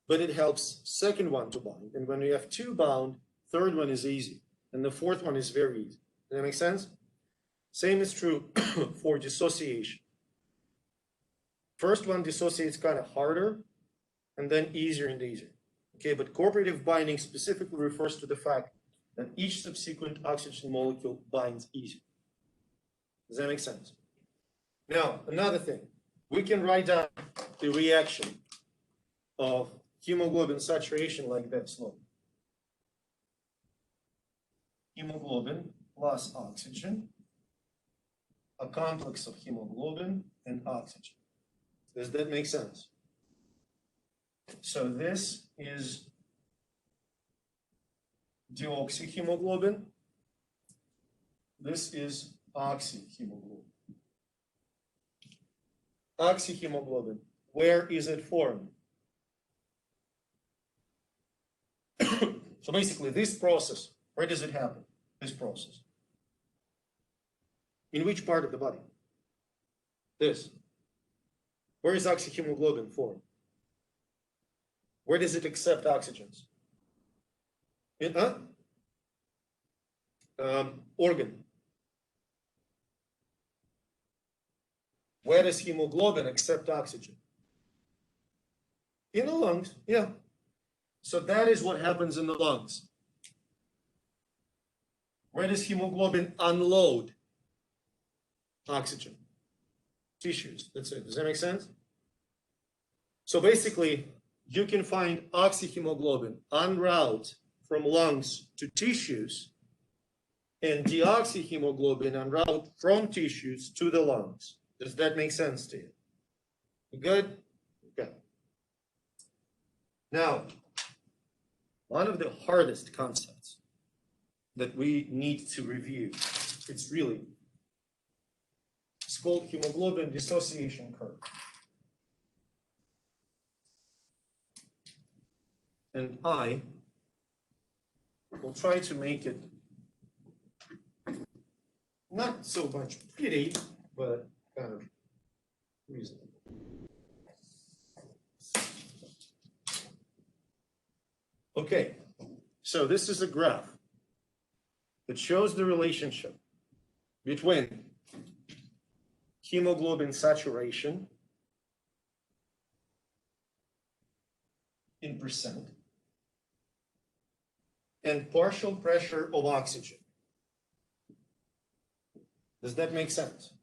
but it helps second one to bind. And when we have 2 bound, third one is easy. And the fourth one is very easy. Does that make sense? Same is true for dissociation. First one dissociates kind of harder and then easier and easier. Okay, but cooperative binding specifically refers to the fact that each subsequent oxygen molecule binds easier. Does that make sense? Now, another thing, we can write down the reaction of hemoglobin saturation like this. Look. Hemoglobin plus oxygen, a complex of hemoglobin and oxygen. Does that make sense? So this is deoxyhemoglobin. This is oxyhemoglobin. Oxyhemoglobin, where is it formed? So basically this process, where does it happen? This process. In which part of the body? This. Where is oxyhemoglobin formed? Where does it accept oxygens? In organ. Where does hemoglobin accept oxygen? In the lungs, yeah. So that is what happens in the lungs. Where does hemoglobin unload oxygen? Tissues, that's it. Does that make sense? So basically, you can find oxyhemoglobin en route from lungs to tissues and deoxyhemoglobin en route from tissues to the lungs. Does that make sense to you? You good? Okay. Now, one of the hardest concepts that we need to review, it's called hemoglobin dissociation curve. And I will try to make it not so much pretty, but kind of reasonable. Okay, so this is a graph that shows the relationship between hemoglobin saturation in percent and partial pressure of oxygen. Does that make sense?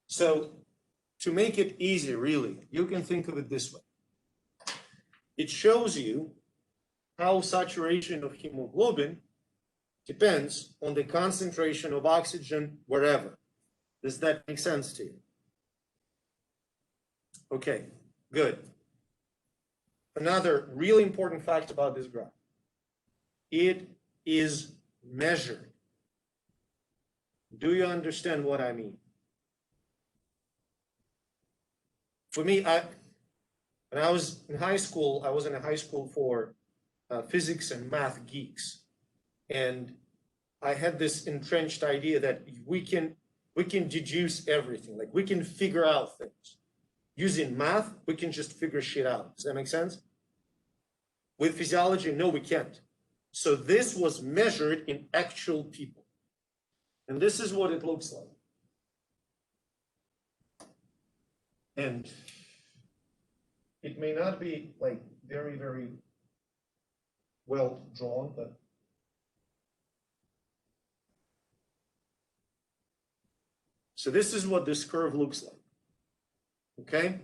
So to make it easy, really, you can think of it this way. It shows you how saturation of hemoglobin depends on the concentration of oxygen wherever. Does that make sense to you? Okay, good. Another really important fact about this graph. It is measured. Do you understand what I mean? For me, when I was in high school, I was in a high school for physics and math geeks. And I had this entrenched idea that we can deduce everything, like we can figure out things. Using math, we can just figure shit out. Does that make sense? With physiology, no, we can't. So this was measured in actual people. And this is what it looks like. And it may not be like very, very well drawn, but so this is what this curve looks like. Okay?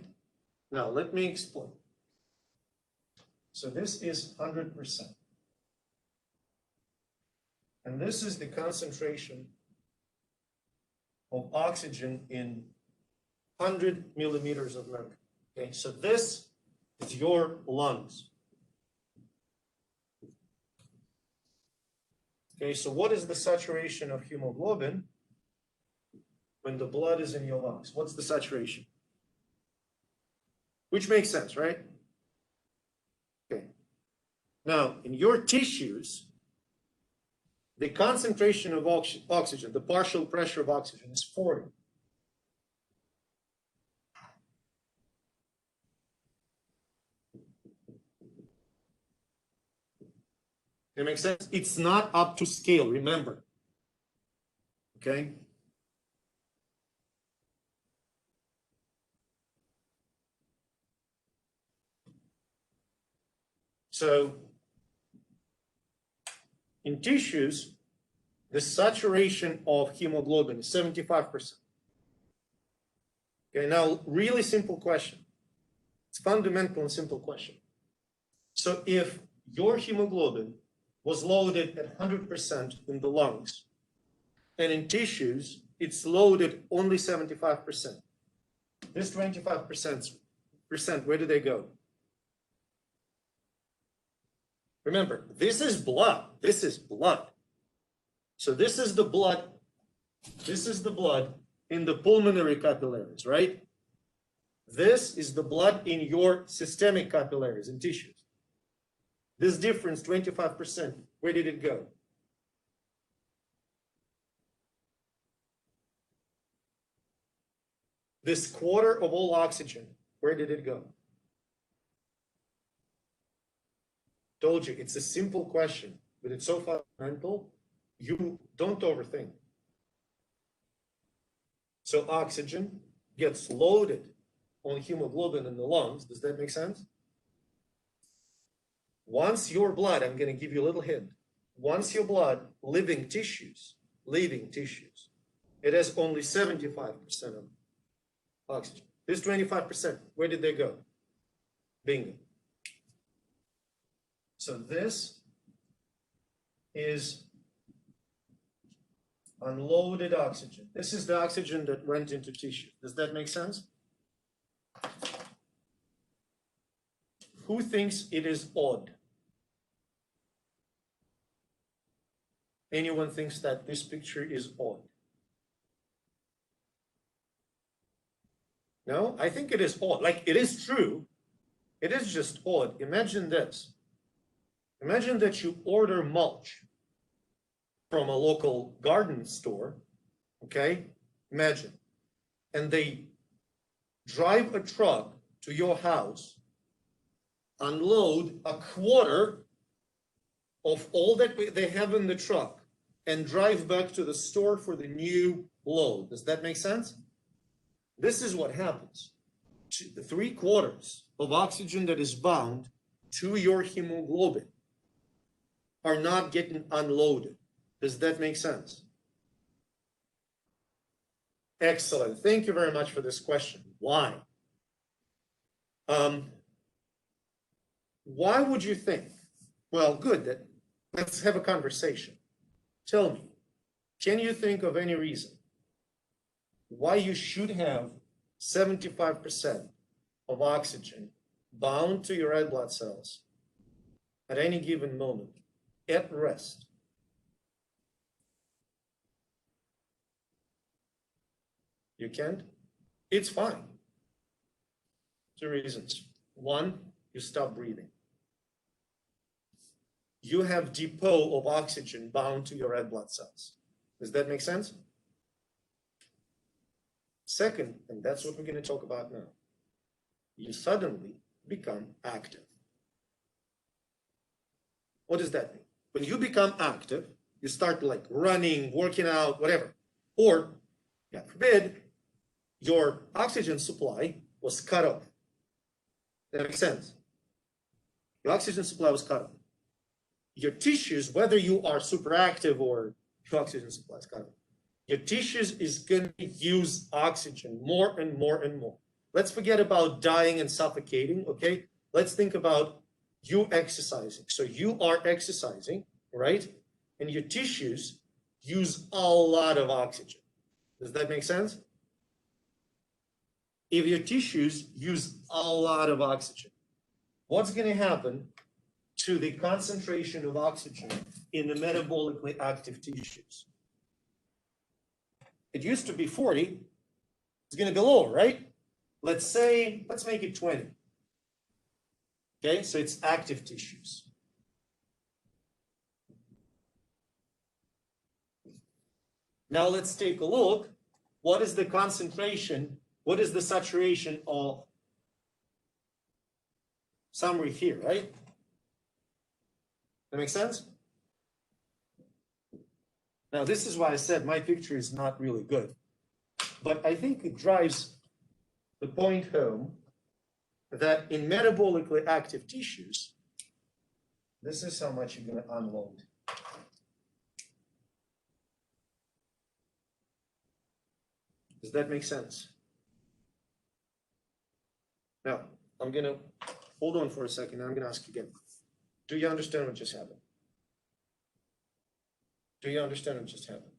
Now let me explain. So this is 100%. And this is the concentration of oxygen in 100 millimeters of mercury. Okay, so this is your lungs. Okay, so what is the saturation of hemoglobin when the blood is in your lungs? What's the saturation? Which makes sense, right? Okay. Now, in your tissues, the concentration of oxygen, the partial pressure of oxygen is 40. It makes sense? It's not up to scale, remember. Okay? So in tissues, the saturation of hemoglobin is 75%. Okay, now really simple question. It's fundamental and simple question. So if your hemoglobin was loaded at 100% in the lungs, and in tissues, it's loaded only 75%. This 25%, where do they go? Remember, this is blood. This is blood. So this is the blood. This is the blood in the pulmonary capillaries, right? This is the blood in your systemic capillaries in tissues. This difference, 25%, where did it go? This quarter of all oxygen, where did it go? Told you, it's a simple question, but it's so fundamental, you don't overthink. So oxygen gets loaded on hemoglobin in the lungs. Does that make sense? Once your blood, I'm going to give you a little hint. Once your blood, living tissues, it has only 75% of oxygen. This 25%, where did they go? Bingo. So this is unloaded oxygen. This is the oxygen that went into tissue. Does that make sense? Who thinks it is odd? Anyone thinks that this picture is odd? No, I think it is odd. Like, it is true. It is just odd. Imagine this. Imagine that you order mulch from a local garden store, okay? Imagine. And they drive a truck to your house, unload a quarter of all that they have in the truck, and drive back to the store for the new load. Does that make sense? This is what happens. 3/4 of oxygen that is bound to your hemoglobin are not getting unloaded. Does that make sense? Excellent. Thank you very much for this question. Why? Why would you think? Well, good. Let's have a conversation. Tell me, can you think of any reason why you should have 75% of oxygen bound to your red blood cells at any given moment at rest? You can't? It's fine. 2 reasons. 1, you stop breathing. You have depot of oxygen bound to your red blood cells. Does that make sense? Second, and that's what we're going to talk about now, you suddenly become active. What does that mean? When you become active, you start like running, working out, whatever. Or, God forbid, your oxygen supply was cut off. That makes sense. Your oxygen supply was cut off. Your tissues, whether you are super active or your oxygen supply is cut off, your tissues is going to use oxygen more and more and more. Let's forget about dying and suffocating, okay? Let's think about you exercising. So you are exercising, right? And your tissues use a lot of oxygen. Does that make sense? If your tissues use a lot of oxygen, what's going to happen to the concentration of oxygen in the metabolically active tissues? It used to be 40. It's going to be lower, right? Let's make it 20. Okay, so it's active tissues. Now let's take a look. What is the concentration? What is the saturation of summary here, right? That makes sense? Now, this is why I said my picture is not really good, but I think it drives the point home that in metabolically active tissues, This is how much you're going to unload. Does that make sense? Now, I'm going to hold on for a second. I'm going to ask you again. Do you understand what just happened? Do you understand what just happened?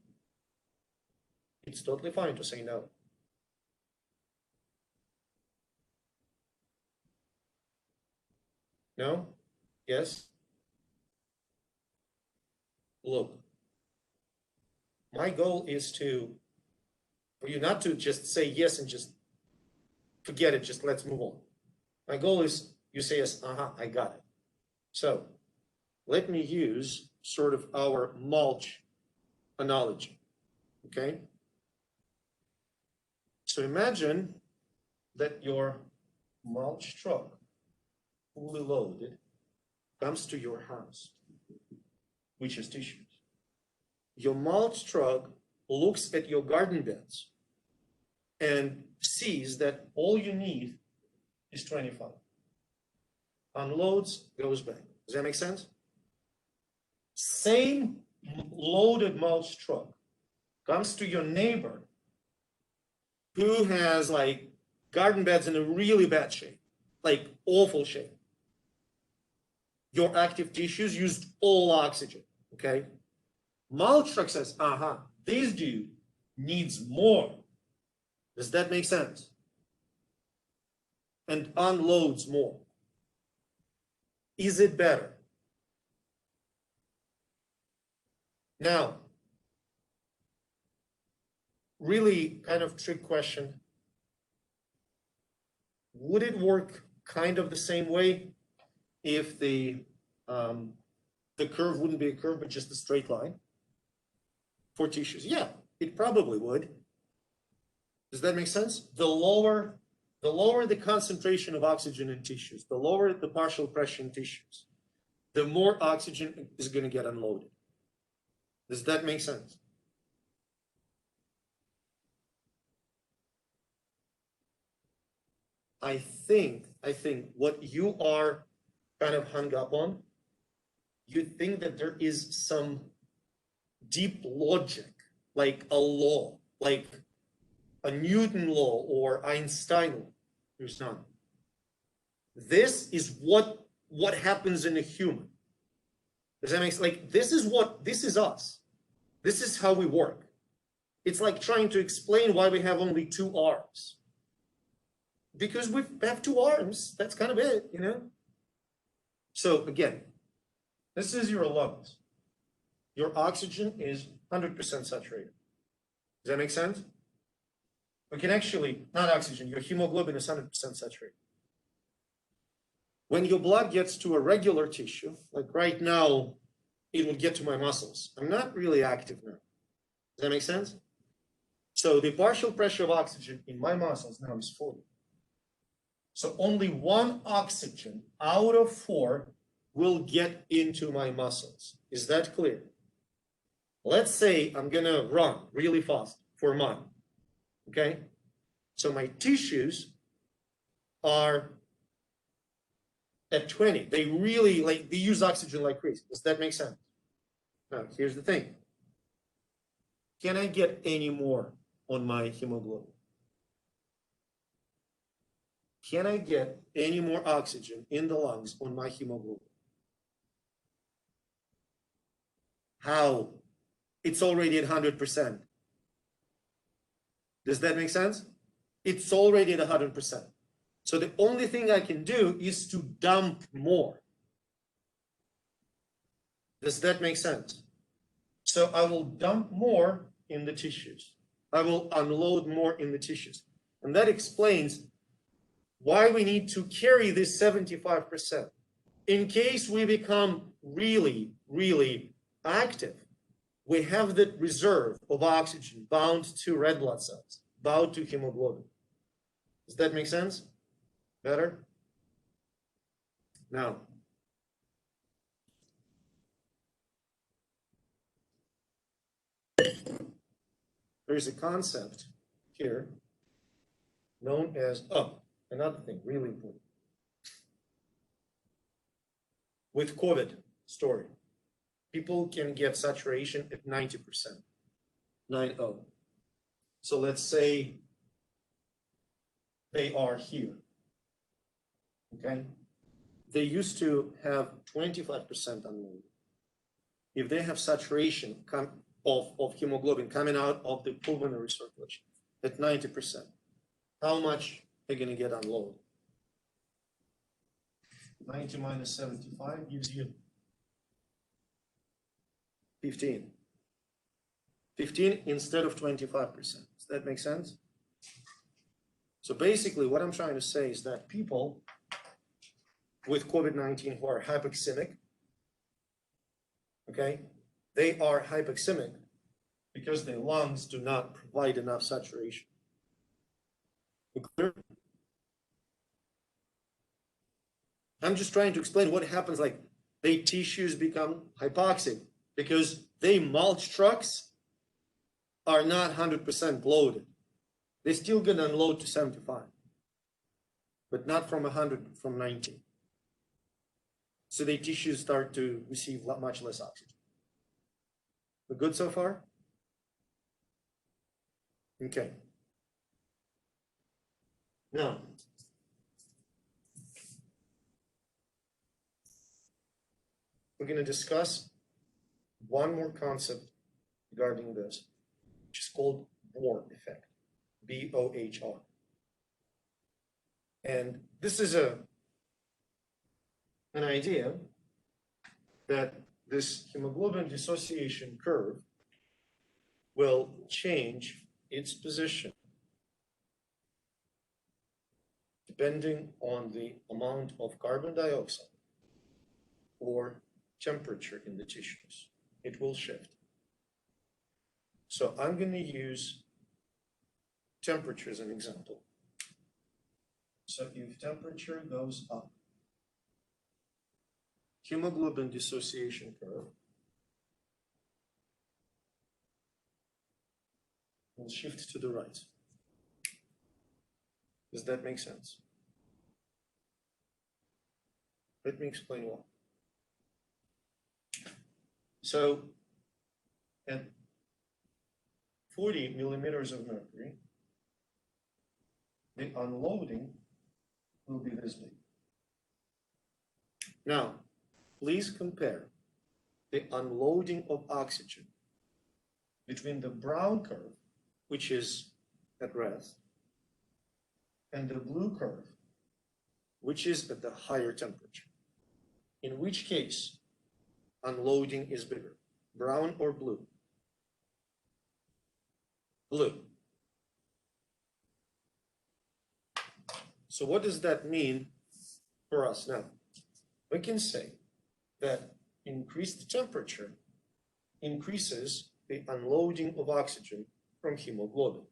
It's totally fine to say no. No? Yes? Look, my goal is for you not to just say yes and just forget it, just let's move on. My goal is you say yes, I got it. So let me use sort of our mulch analogy, okay? So imagine that your mulch truck, fully loaded, comes to your house, which is tissues. Your mulch truck looks at your garden beds and sees that all you need is 25. Unloads, goes back. Does that make sense? Same loaded mulch truck comes to your neighbor who has like garden beds in a really bad shape, like awful shape. Your active tissues used all oxygen, okay? Mulch truck says, this dude needs more. Does that make sense? And unloads more. Is it better? Now, really kind of trick question. Would it work kind of the same way if the curve wouldn't be a curve, but just a straight line for tissues? Yeah, it probably would. Does that make sense? The lower the concentration of oxygen in tissues, the lower the partial pressure in tissues, the more oxygen is going to get unloaded. Does that make sense? I think what you are kind of hung up on, you think that there is some deep logic, like a law, like a Newton law or Einstein law. There's none. This is what happens in a human. Does that make sense? Like this is us. This is how we work. It's like trying to explain why we have only 2 arms. Because we have 2 arms. That's kind of it, you know? So again, this is your lungs. Your oxygen is 100% saturated. Does that make sense? We can actually, not oxygen, your hemoglobin is 100% saturated. When your blood gets to a regular tissue, like right now, it will get to my muscles. I'm not really active now. Does that make sense? So the partial pressure of oxygen in my muscles now is 40. So only 1 oxygen out of 4 will get into my muscles. Is that clear? Let's say I'm going to run really fast for a mile. Okay? So my tissues are at 20. They really, they use oxygen like crazy. Does that make sense? Now, here's the thing. Can I get any more on my hemoglobin? Can I get any more oxygen in the lungs on my hemoglobin? How? It's already at 100%. Does that make sense? It's already at 100%. So the only thing I can do is to dump more. Does that make sense? So I will dump more in the tissues. I will unload more in the tissues. And that explains why we need to carry this 75%. In case we become really, really active, we have the reserve of oxygen bound to red blood cells, bound to hemoglobin. Does that make sense? Better? Now, there's a concept here known as, another thing really important. With COVID, story. People can get saturation at 90%, 9-0. So let's say they are here, okay? They used to have 25% unload. If they have saturation of hemoglobin coming out of the pulmonary circulation at 90%, how much are you going to get unloaded? 90 minus 75 gives you 15. 15 instead of 25%. Does that make sense? So basically what I'm trying to say is that people with COVID-19 who are hypoxemic, okay, they are hypoxemic because their lungs do not provide enough saturation. Clear? I'm just trying to explain what happens, like their tissues become hypoxic because they mulch trucks are not 100% loaded. They're still gonna unload to 75, but not from 100, from 90. So their tissues start to receive much less oxygen. We're good so far? Okay. Now, we're going to discuss one more concept regarding this, which is called Bohr effect, B-O-H-R. And this is an idea that this hemoglobin dissociation curve will change its position depending on the amount of carbon dioxide or temperature in the tissues. It will shift. So I'm going to use temperature as an example. So if temperature goes up, hemoglobin dissociation curve will shift to the right. Does that make sense? Let me explain why. So at 40 millimeters of mercury, the unloading will be this big. Now, please compare the unloading of oxygen between the brown curve, which is at rest, and the blue curve, which is at the higher temperature. In which case, unloading is bigger, brown or blue? Blue. So what does that mean for us now? We can say that increased temperature increases the unloading of oxygen from hemoglobin.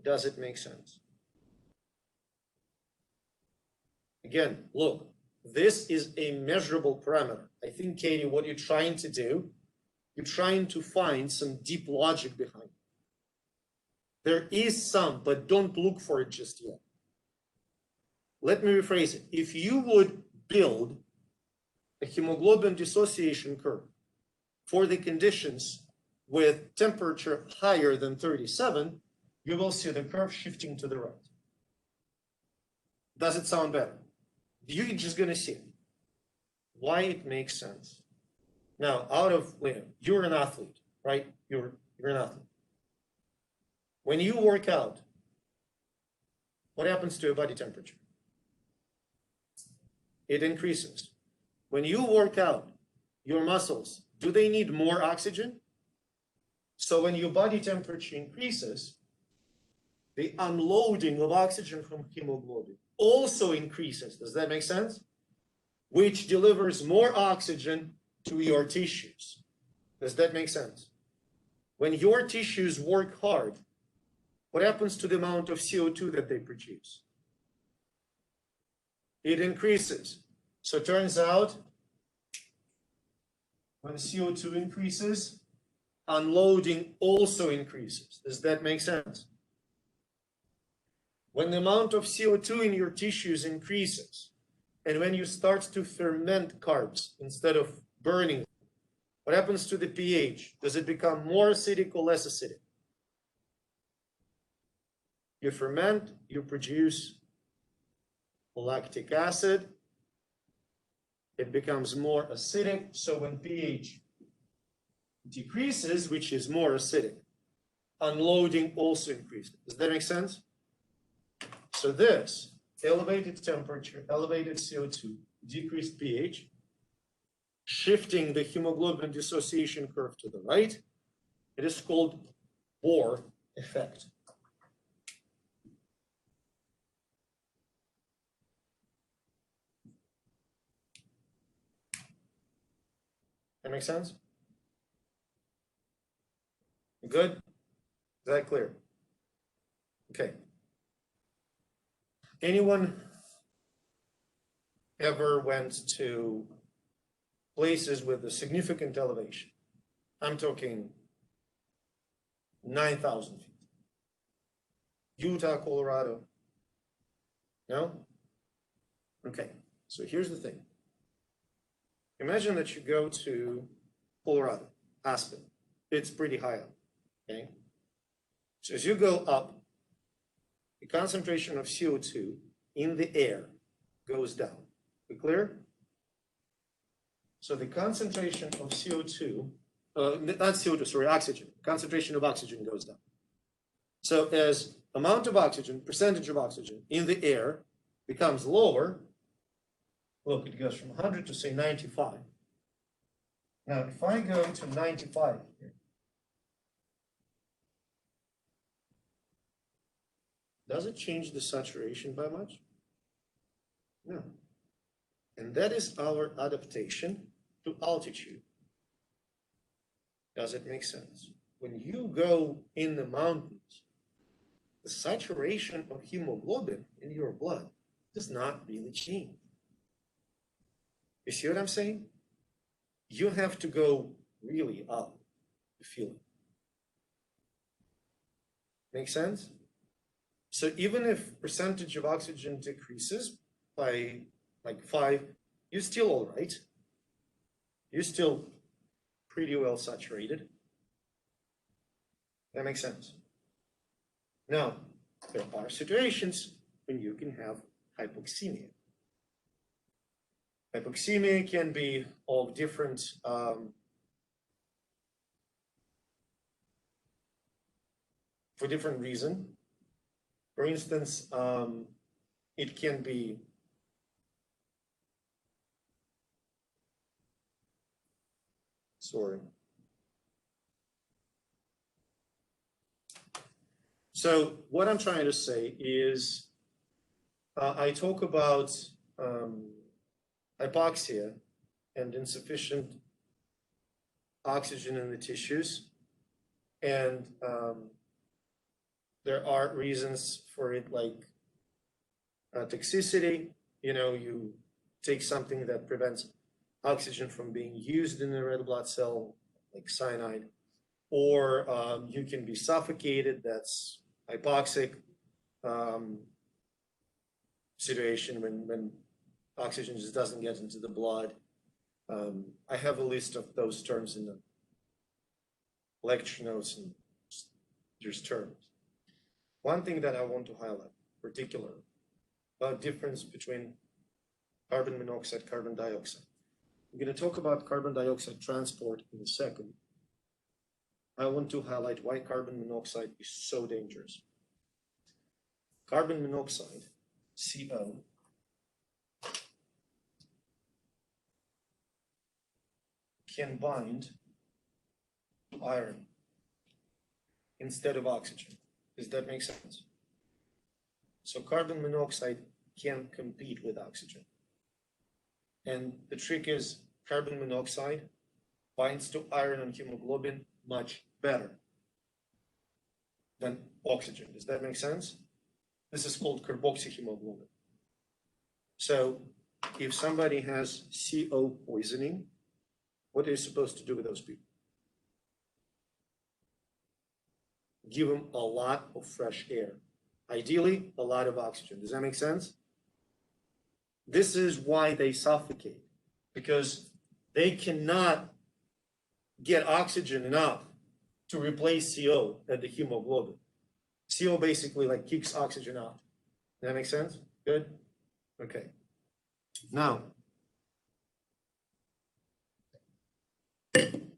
Does it make sense? Again, look, this is a measurable parameter. I think, Katie, what you're trying to do, you're trying to find some deep logic behind it. There is some, but don't look for it just yet. Let me rephrase it. If you would build a hemoglobin dissociation curve for the conditions with temperature higher than 37, you will see the curve shifting to the right. Does it sound better? You're just going to see it. Why it makes sense. Now, you're an athlete, right? You're an athlete. When you work out, what happens to your body temperature? It increases. When you work out, your muscles, do they need more oxygen? So when your body temperature increases, the unloading of oxygen from hemoglobin also increases. Does that make sense? Which delivers more oxygen to your tissues. Does that make sense? When your tissues work hard, what happens to the amount of CO2 that they produce? It increases. So it turns out when CO2 increases, unloading also increases. Does that make sense? When the amount of CO2 in your tissues increases, and when you start to ferment carbs instead of burning. What happens to the pH? Does it become more acidic or less acidic? You ferment, you produce lactic acid. It becomes more acidic. So when pH decreases, which is more acidic, unloading also increases. Does that make sense? So this elevated temperature, elevated CO2, decreased pH, shifting the hemoglobin dissociation curve to the right. It is called Bohr effect. That makes sense? Good? Is that clear? Okay. Anyone ever went to places with a significant elevation? I'm talking 9,000 feet. Utah, Colorado? No? Okay, so here's the thing. Imagine that you go to Colorado, Aspen. It's pretty high up, okay? So as you go up, the concentration of CO2 in the air goes down. We clear? So the concentration of CO2, not CO2, sorry, oxygen. Concentration of oxygen goes down. So as amount of oxygen, percentage of oxygen in the air becomes lower, look, it goes from 100 to say 95. Now, if I go to 95 here, does it change the saturation by much? No. And that is our adaptation to altitude. Does it make sense? When you go in the mountains, the saturation of hemoglobin in your blood does not really change. You see what I'm saying? You have to go really up to feel it. Make sense? So even if percentage of oxygen decreases by like 5, you're still all right. You're still pretty well saturated. That makes sense. Now, there are situations when you can have hypoxemia. Hypoxemia can be of different for different reason. For instance, it can be So what I'm trying to say is I talk about hypoxia and insufficient oxygen in the tissues, and there are reasons for it, like toxicity. You know, you take something that prevents oxygen from being used in the red blood cell, like cyanide, or you can be suffocated. That's hypoxic situation when oxygen just doesn't get into the blood. I have a list of those terms in the lecture notes, and there's terms. One thing that I want to highlight, particularly, about difference between carbon monoxide, carbon dioxide. I'm going to talk about carbon dioxide transport in a second. I want to highlight why carbon monoxide is so dangerous. Carbon monoxide, CO, can bind to iron instead of oxygen. Does that make sense? So carbon monoxide can compete with oxygen. And the trick is carbon monoxide binds to iron and hemoglobin much better than oxygen. Does that make sense? This is called carboxyhemoglobin. So if somebody has CO poisoning, what are you supposed to do with those people? Give them a lot of fresh air. Ideally, a lot of oxygen. Does that make sense? This is why they suffocate, because they cannot get oxygen enough to replace CO at the hemoglobin. CO basically like kicks oxygen out. Does that make sense? Good? Okay. Now, I'm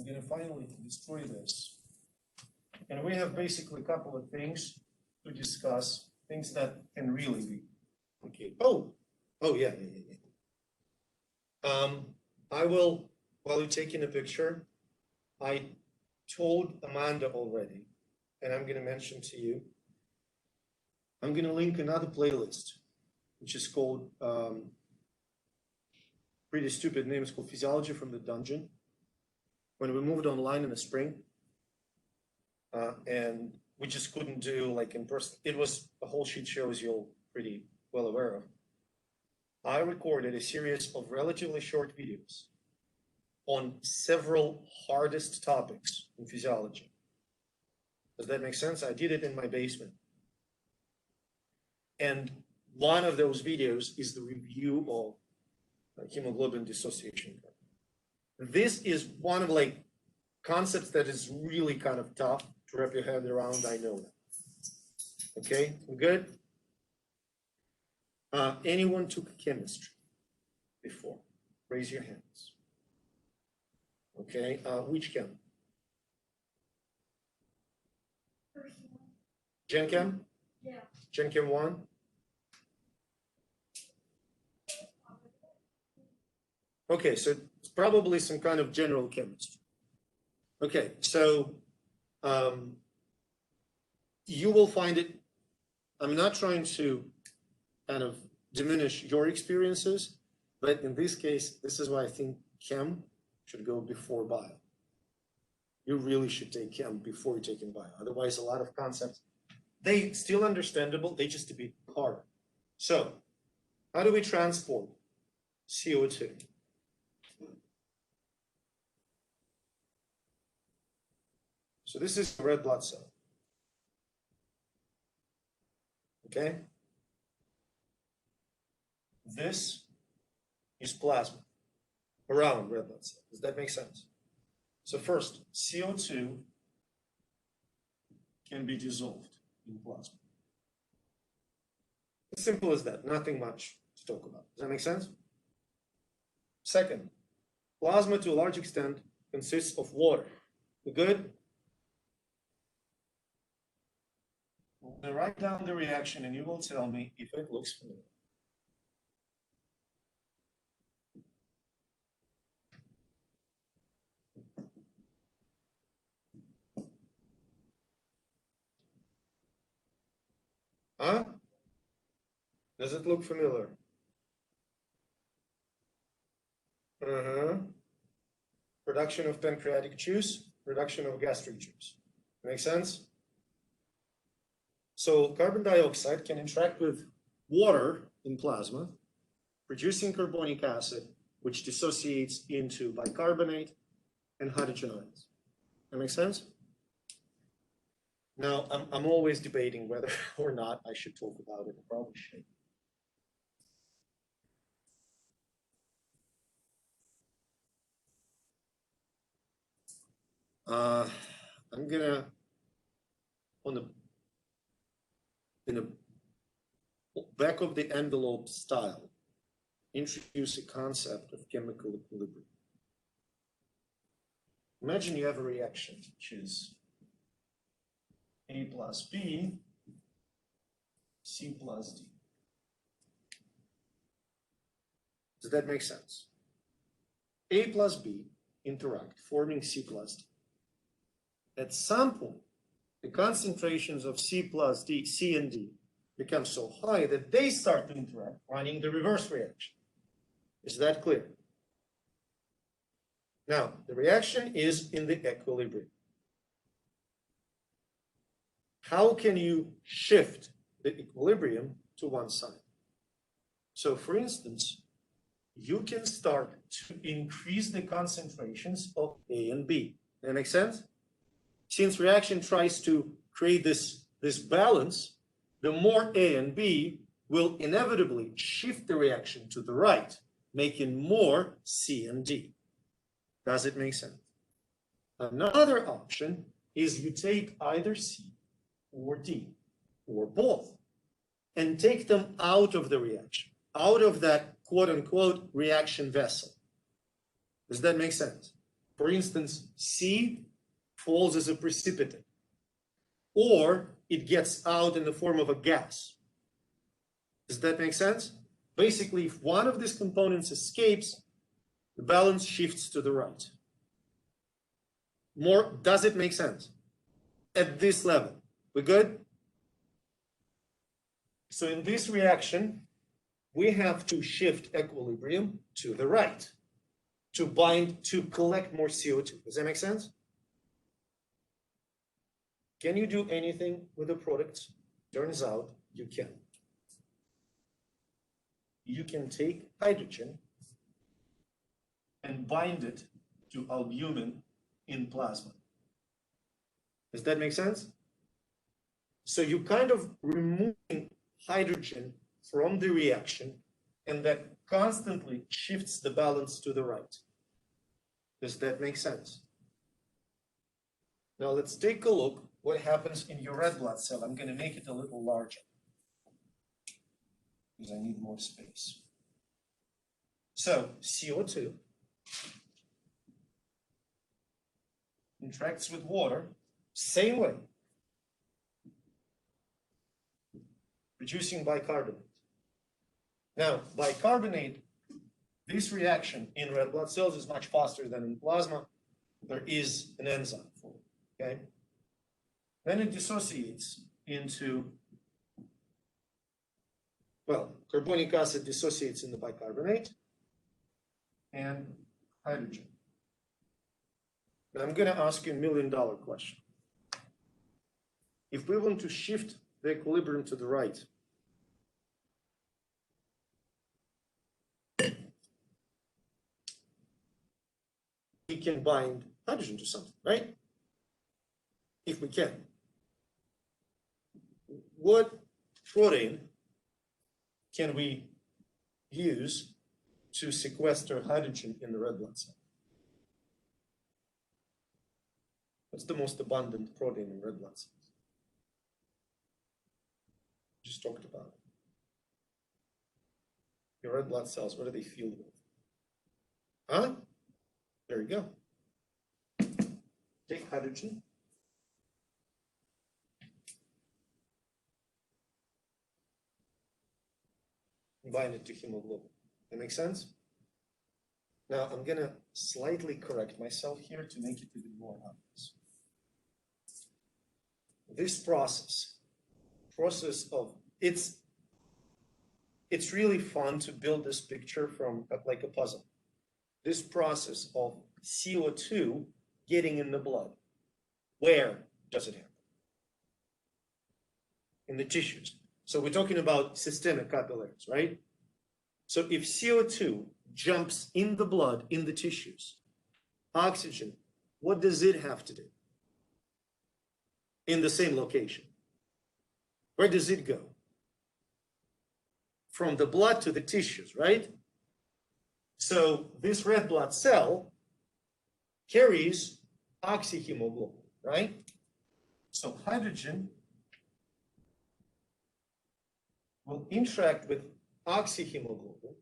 going to finally destroy this. And we have basically a couple of things to discuss, things that can really be. Okay. Oh, yeah. I will, while you're taking a picture, I told Amanda already, and I'm going to mention to you, I'm going to link another playlist, which is called, pretty stupid name, it's called Physiology from the Dungeon. When we moved online in the spring, and we just couldn't do like in person, it was a whole shit show, as you're pretty well aware of. I recorded a series of relatively short videos on several hardest topics in physiology. Does that make sense? I did it in my basement. And one of those videos is the review of hemoglobin dissociation. This is one of like concepts that is really kind of tough to wrap your head around. I know that. Okay, we good? Anyone took chemistry before? Raise your hands. Okay, which chem? Gen Chem? Yeah. Gen Chem 1? Okay, so it's probably some kind of general chemistry. Okay, so you will find it, I'm not trying to kind of diminish your experiences, but in this case, this is why I think chem should go before bio. You really should take chem before you're taking bio. Otherwise, a lot of concepts, they still understandable, they just a bit harder. So, how do we transport CO2? So this is red blood cell. Okay? This is plasma around red blood cell. Does that make sense? So first, CO2 can be dissolved in plasma. As simple as that, nothing much to talk about. Does that make sense? Second, plasma to a large extent consists of water. We good? I'm going to write down the reaction and you will tell me if it looks familiar. Huh? Does it look familiar? Production of pancreatic juice, production of gastric juice. Make sense? So carbon dioxide can interact with water in plasma, producing carbonic acid, which dissociates into bicarbonate and hydrogen ions. That makes sense? Now, I'm always debating whether or not I should talk about it. I probably should. I'm gonna, in the back of the envelope style, introduce a concept of chemical equilibrium. Imagine you have a reaction, which is A plus B, C plus D. Does that make sense? A plus B interact, forming C plus D. At some point, the concentrations of C plus D, C and D, become so high that they start to interact, running the reverse reaction. Is that clear? Now, the reaction is in the equilibrium. How can you shift the equilibrium to one side? So, for instance, you can start to increase the concentrations of A and B. Does that make sense? Since reaction tries to create this balance, the more A and B will inevitably shift the reaction to the right, making more C and D. Does it make sense? Another option is you take either C or D or both and take them out of the reaction, out of that quote unquote reaction vessel. Does that make sense? For instance, C falls as a precipitate, or it gets out in the form of a gas. Does that make sense? Basically, if one of these components escapes, the balance shifts to the right. Does it make sense? At this level, we good? So in this reaction, we have to shift equilibrium to the right to bind, to collect more CO2. Does that make sense? Can you do anything with the products? Turns out you can. You can take hydrogen and bind it to albumin in plasma. Does that make sense? So you kind of removing hydrogen from the reaction, and that constantly shifts the balance to the right. Does that make sense? Now let's take a look what happens in your red blood cell. I'm going to make it a little larger because I need more space. So CO2 interacts with water, same way, producing bicarbonate. Now, bicarbonate, this reaction in red blood cells is much faster than in plasma. There is an enzyme for it, okay? Then it dissociates into, well, carbonic acid dissociates into bicarbonate and hydrogen. Now I'm going to ask you $1 million question. If we want to shift the equilibrium to the right, we can bind hydrogen to something, right? If we can. What protein can we use to sequester hydrogen in the red blood cell? What's the most abundant protein in red blood cells? Just talked about it. Your red blood cells, what are they filled with? Huh? There you go. Take hydrogen. Bind it to hemoglobin. That makes sense? Now I'm going to slightly correct myself here to make it even more obvious. This process of, it's really fun to build this picture from like a puzzle. This process of CO2 getting in the blood, where does it happen? In the tissues. So we're talking about systemic capillaries, right? So if CO2 jumps in the blood, in the tissues, oxygen, what does it have to do? In the same location. Where does it go? From the blood to the tissues, right? So this red blood cell carries oxyhemoglobin, right? So hydrogen will interact with oxyhemoglobin,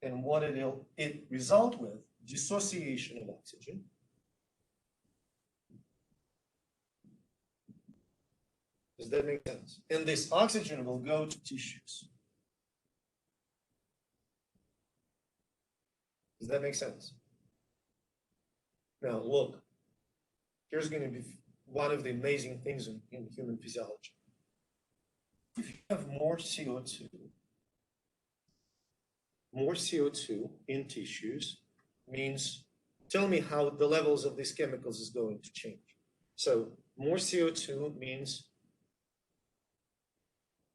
and what it result with dissociation of oxygen. Does that make sense? And this oxygen will go to tissues. Does that make sense? Now look, here's going to be one of the amazing things in human physiology. If you have more CO2 in tissues means, tell me how the levels of these chemicals is going to change. So more CO2 means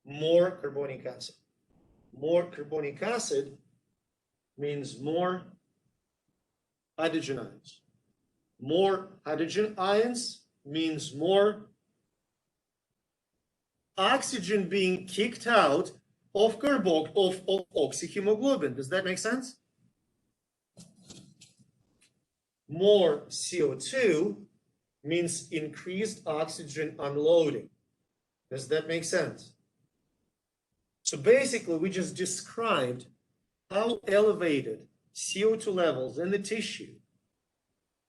more carbonic acid. More carbonic acid means more hydrogen ions. More hydrogen ions means more oxygen being kicked out of oxyhemoglobin. Does that make sense? More CO2 means increased oxygen unloading. Does that make sense? So basically, we just described how elevated CO2 levels in the tissue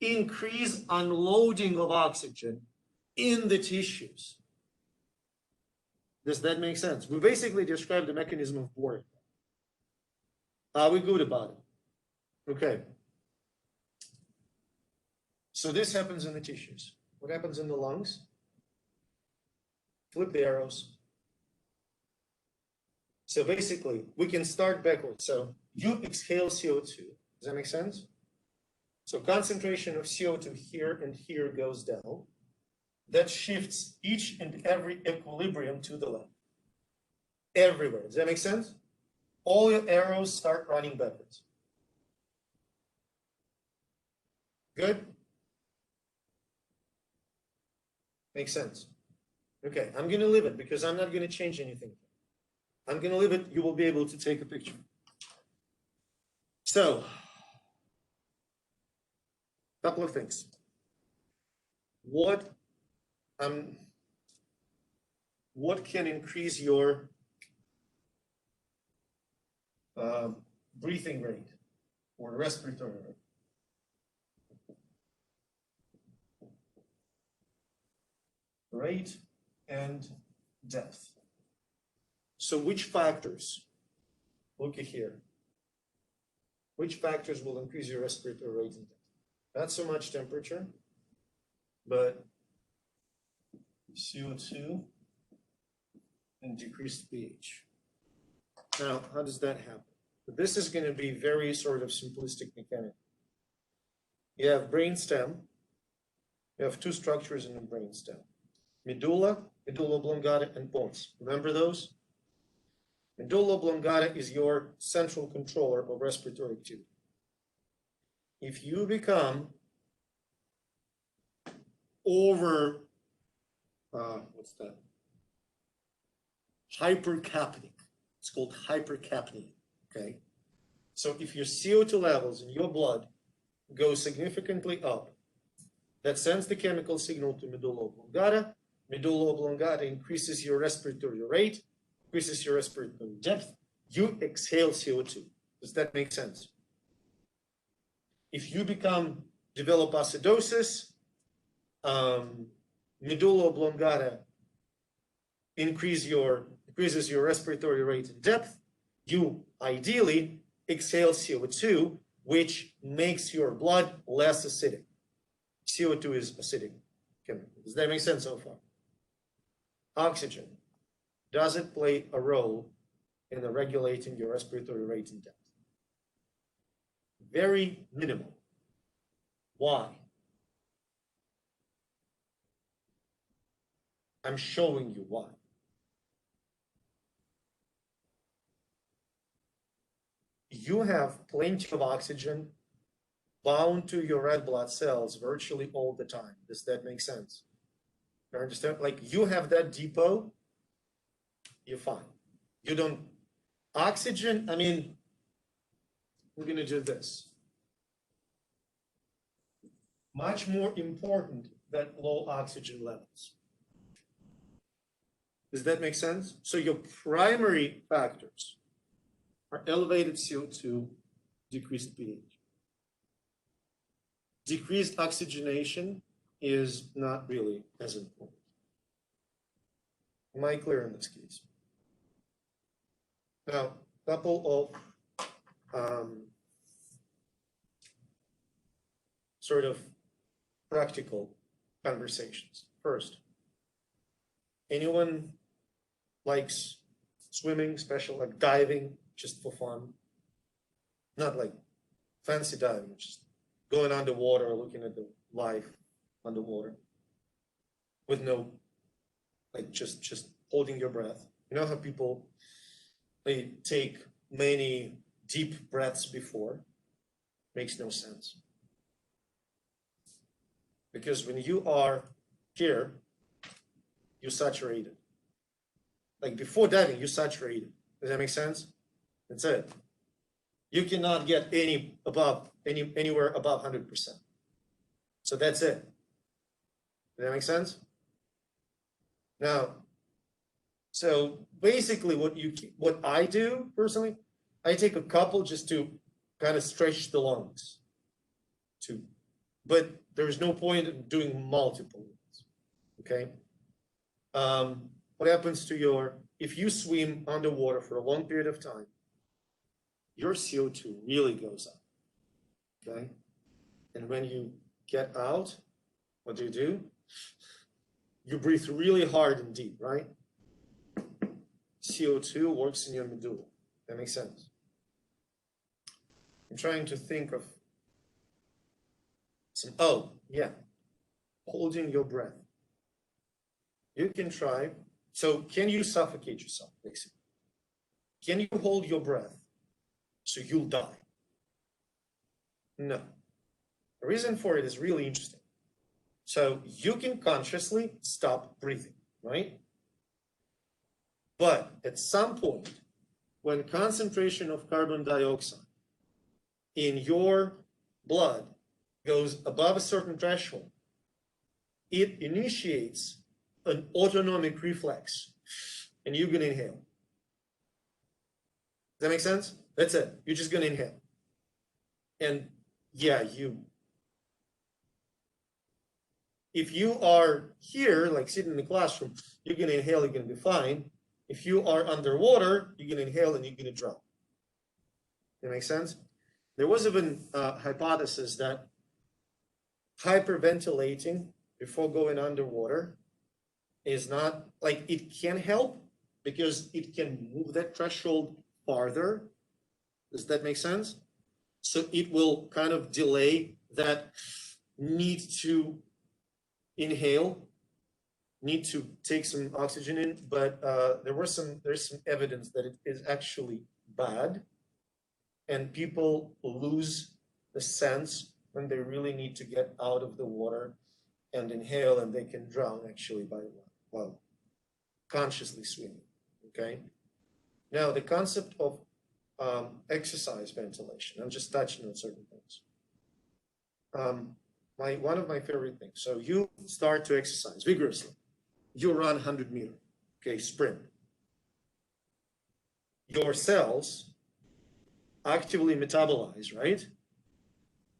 increase unloading of oxygen in the tissues. Does that make sense? We basically described the mechanism of boring. Are we good about it? Okay. So this happens in the tissues. What happens in the lungs? Flip the arrows. So basically, we can start backwards. So you exhale CO2. Does that make sense? So concentration of CO2 here and here goes down. That shifts each and every equilibrium to the left. Everywhere. Does that make sense? All your arrows start running backwards. Good? Makes sense. Okay, I'm going to leave it because I'm not going to change anything. I'm going to leave it. You will be able to take a picture. So, a couple of things. What can increase your breathing rate or respiratory rate? Rate and depth. So which factors? Look at here. Which factors will increase your respiratory rate and depth? Not so much temperature, but CO2 and decreased pH. Now, how does that happen? This is going to be very sort of simplistic mechanic. You have brainstem. You have two structures in the brainstem. Medulla, medulla oblongata, and pons. Remember those? Medulla oblongata is your central controller of respiratory activity. If you become hypercapnic, it's called hypercapnia, okay? So if your CO2 levels in your blood go significantly up, that sends the chemical signal to medulla oblongata. Medulla oblongata increases your respiratory rate, increases your respiratory depth. You exhale CO2. Does that make sense? If you develop acidosis, medulla oblongata increases your respiratory rate and depth. You ideally exhale CO2, which makes your blood less acidic. CO2 is acidic chemical. Does that make sense so far? Oxygen. Does it play a role in regulating your respiratory rate and depth? Very minimal. Why? I'm showing you why. You have plenty of oxygen bound to your red blood cells virtually all the time. Does that make sense? You understand? Like you have that depot, you're fine. You don't, oxygen, I mean, we're going to do this. Much more important than low oxygen levels. Does that make sense? So your primary factors are elevated CO2, decreased pH. Decreased oxygenation is not really as important. Am I clear in this case? Now, a couple of sort of practical conversations. First, anyone likes swimming, especially like diving, just for fun? Not like fancy diving, just going underwater, looking at the life underwater with no, like just holding your breath. You know how people, they take many deep breaths before? Makes no sense. Because when you are here, you're saturated. Like before diving, you're saturated. Does that make sense? That's it. You cannot get anywhere above 100%. So that's it. Does that make sense? Now, so basically what I do personally, I take a couple just to kind of stretch the lungs. But there's no point in doing multiple ones. Okay? What happens to if you swim underwater for a long period of time, your CO2 really goes up. Okay? And when you get out, what do? You breathe really hard and deep, right? CO2 works in your medulla. That makes sense. I'm trying to think of holding your breath. You can try. So can you suffocate yourself, basically? Can you hold your breath so you'll die? No. The reason for it is really interesting. So you can consciously stop breathing, right? But at some point, when concentration of carbon dioxide in your blood goes above a certain threshold, it initiates an autonomic reflex, and you're gonna inhale. Does that make sense? That's it. You're just gonna inhale. And yeah, if you are here, like sitting in the classroom, you're gonna inhale, you're gonna be fine. If you are underwater, you're gonna inhale and you're gonna drown. That makes sense? There was even a hypothesis that hyperventilating before going underwater is not, like, it can help because it can move that threshold farther. Does that make sense? So it will kind of delay that need to inhale, need to take some oxygen in, but there's some evidence that it is actually bad, and people lose the sense when they really need to get out of the water and inhale, and they can drown actually by consciously swimming. Okay. Now the concept of exercise ventilation. I'm just touching on certain things. One of my favorite things. So you start to exercise vigorously. You run 100 meters. Okay, sprint. Your cells actively metabolize, right?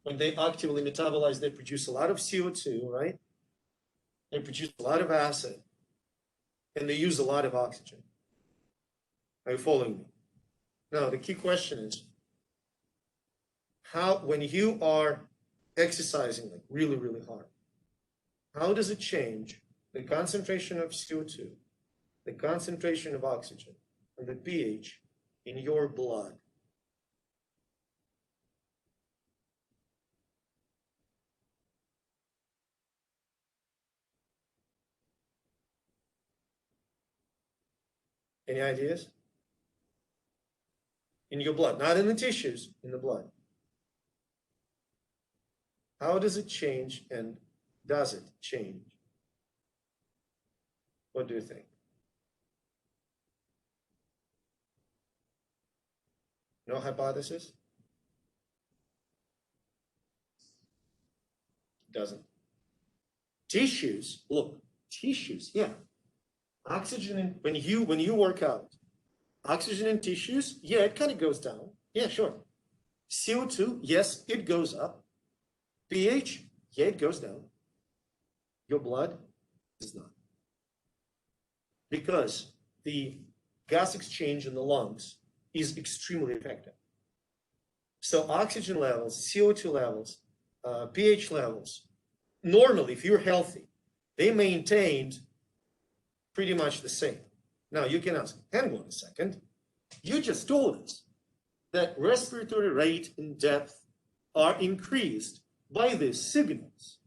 When they actively metabolize, they produce a lot of CO2, right? They produce a lot of acid, and they use a lot of oxygen. Are you following me? Now, the key question is, when you are exercising like really, really hard, how does it change the concentration of CO2, the concentration of oxygen, and the pH in your blood? Any ideas? In your blood, not in the tissues, in the blood. How does it change, and does it change? What do you think? No hypothesis? Doesn't. Tissues, look, tissues, yeah. Oxygen, when you work out, oxygen in tissues, yeah, it kind of goes down. Yeah, sure. CO2, yes, it goes up. pH, yeah, it goes down. Your blood does not. Because the gas exchange in the lungs is extremely effective. So oxygen levels, CO2 levels, pH levels, normally, if you're healthy, they maintained pretty much the same. Now you can ask, hang on a second, you just told us that respiratory rate and depth are increased by these signals.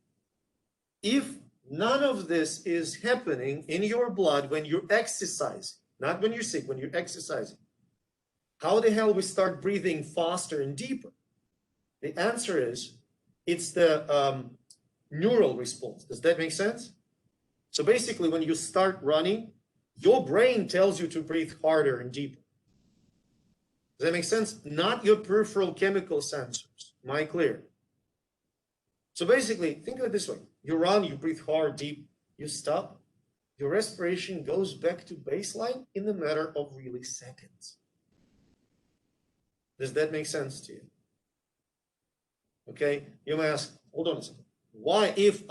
If none of this is happening in your blood when you're exercising, not when you're sick, when you're exercising, how the hell we start breathing faster and deeper? The answer is, it's the neural response. Does that make sense? So basically, when you start running, your brain tells you to breathe harder and deeper. Does that make sense? Not your peripheral chemical sensors. Am I clear? So basically, think of it this way. You run, you breathe hard, deep, you stop. Your respiration goes back to baseline in a matter of really seconds. Does that make sense to you? Okay, you may ask, hold on a second. Why, if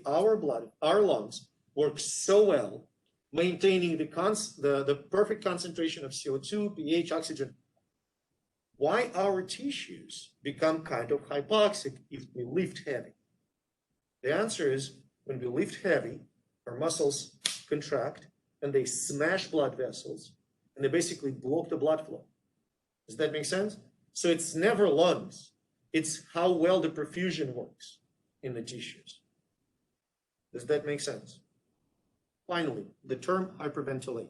our blood, our lungs work so well, maintaining the perfect concentration of CO2, pH, oxygen, why our tissues become kind of hypoxic if we lift heavy? The answer is, when we lift heavy, our muscles contract and they smash blood vessels and they basically block the blood flow. Does that make sense? So it's never lungs. It's how well the perfusion works in the tissues. Does that make sense? Finally, the term hyperventilate.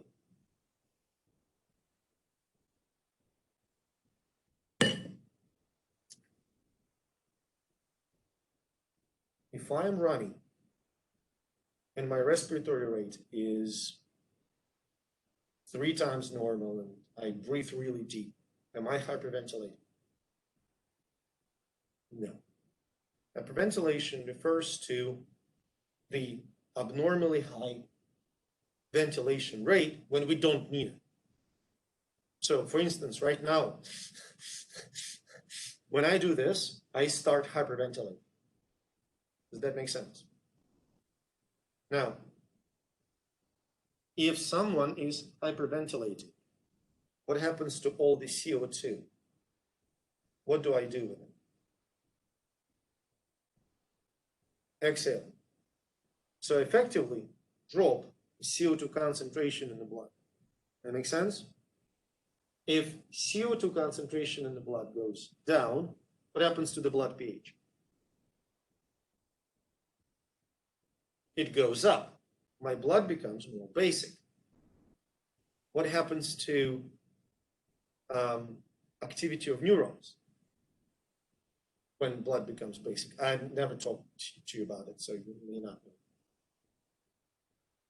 If I'm running and my respiratory rate is 3 times normal and I breathe really deep, am I hyperventilating? No. Hyperventilation refers to the abnormally high ventilation rate when we don't need it. So for instance, right now, when I do this, I start hyperventilating. Does that make sense? Now, if someone is hyperventilating, what happens to all the CO2? What do I do with it? Exhale. So effectively drop the CO2 concentration in the blood. That makes sense? If CO2 concentration in the blood goes down, what happens to the blood pH? It goes up. My blood becomes more basic. What happens to activity of neurons when blood becomes basic? I've never talked to you about it, so you may not know.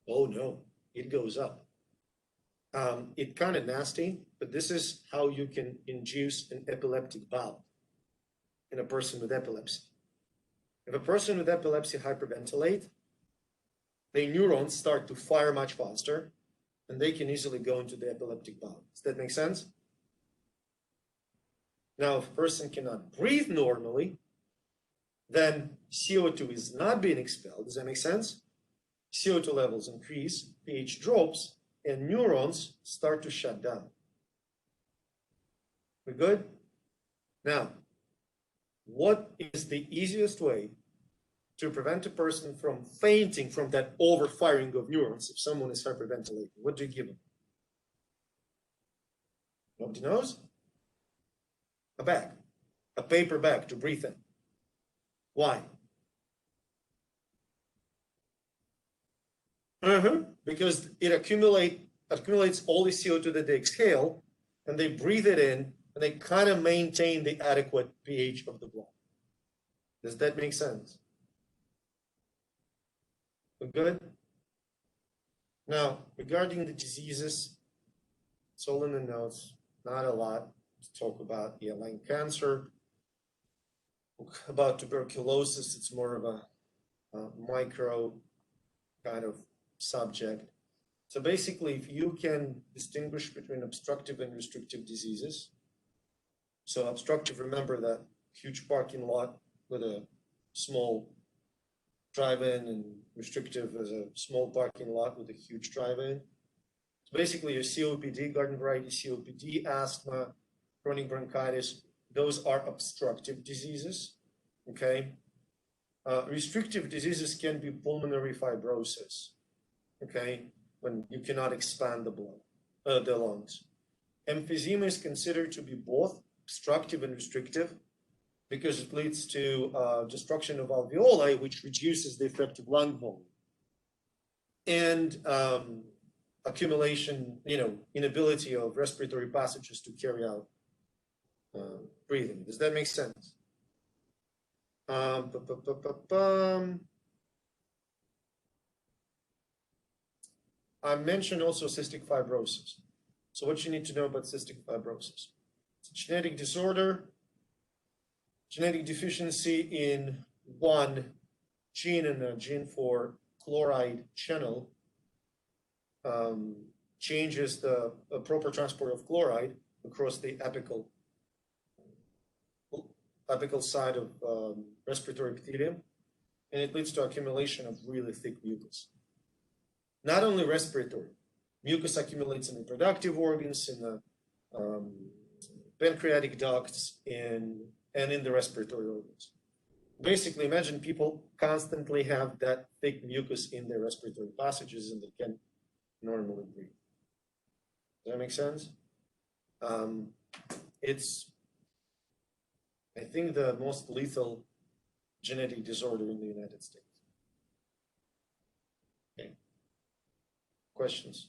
Oh no, it goes up. It's kind of nasty, but this is how you can induce an epileptic bout in a person with epilepsy. If a person with epilepsy hyperventilate, the neurons start to fire much faster, and they can easily go into the epileptic bout. Does that make sense? Now, if a person cannot breathe normally, then CO2 is not being expelled. Does that make sense? CO2 levels increase, pH drops, and neurons start to shut down. We good? Now, what is the easiest way to prevent a person from fainting from that overfiring of neurons if someone is hyperventilating? What do you give them? Nobody knows? A bag, a paper bag to breathe in. Why? Because it accumulates all the CO2 that they exhale, and they breathe it in, and they kind of maintain the adequate pH of the blood. Does that make sense? Good? Now, regarding the diseases, it's all in the notes, not a lot to talk about. Yeah, lung cancer, about tuberculosis, it's more of a micro kind of subject. So basically, if you can distinguish between obstructive and restrictive diseases, so obstructive, remember that huge parking lot with a small drive-in, and restrictive is a small parking lot with a huge drive-in. So basically your COPD, garden variety COPD, asthma, chronic bronchitis, those are obstructive diseases, okay? Restrictive diseases can be pulmonary fibrosis, okay? When you cannot expand the blood, the lungs. Emphysema is considered to be both obstructive and restrictive, because it leads to destruction of alveoli, which reduces the effective lung volume. And accumulation, inability of respiratory passages to carry out breathing. Does that make sense? I mentioned also cystic fibrosis. So what you need to know about cystic fibrosis. It's a genetic disorder, genetic deficiency in one gene, and a gene for chloride channel changes the proper transport of chloride across the apical side of respiratory epithelium, and it leads to accumulation of really thick mucus. Not only respiratory, mucus accumulates in reproductive organs, in the pancreatic ducts, and in the respiratory organs. Basically, imagine people constantly have that thick mucus in their respiratory passages and they can normally breathe. Does that make sense? It's, I think, the most lethal genetic disorder in the United States. Okay. Questions?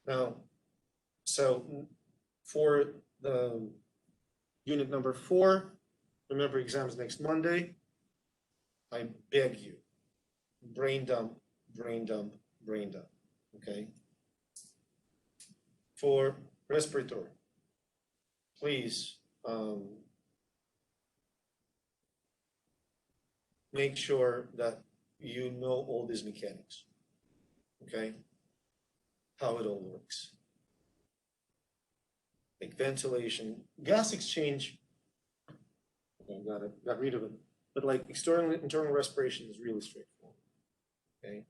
Now, so for the unit number 4, remember exams next Monday. I beg you, brain dump, brain dump, brain dump, okay? For respiratory, please make sure that you know all these mechanics, okay? How it all works. Like ventilation, gas exchange, okay, got rid of it. But like external, internal respiration is really straightforward, okay?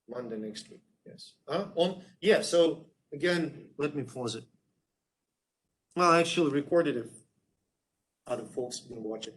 Monday next week, yes. Yeah, so again, let me pause it. Well, I actually recorded it if other folks didn't watch it.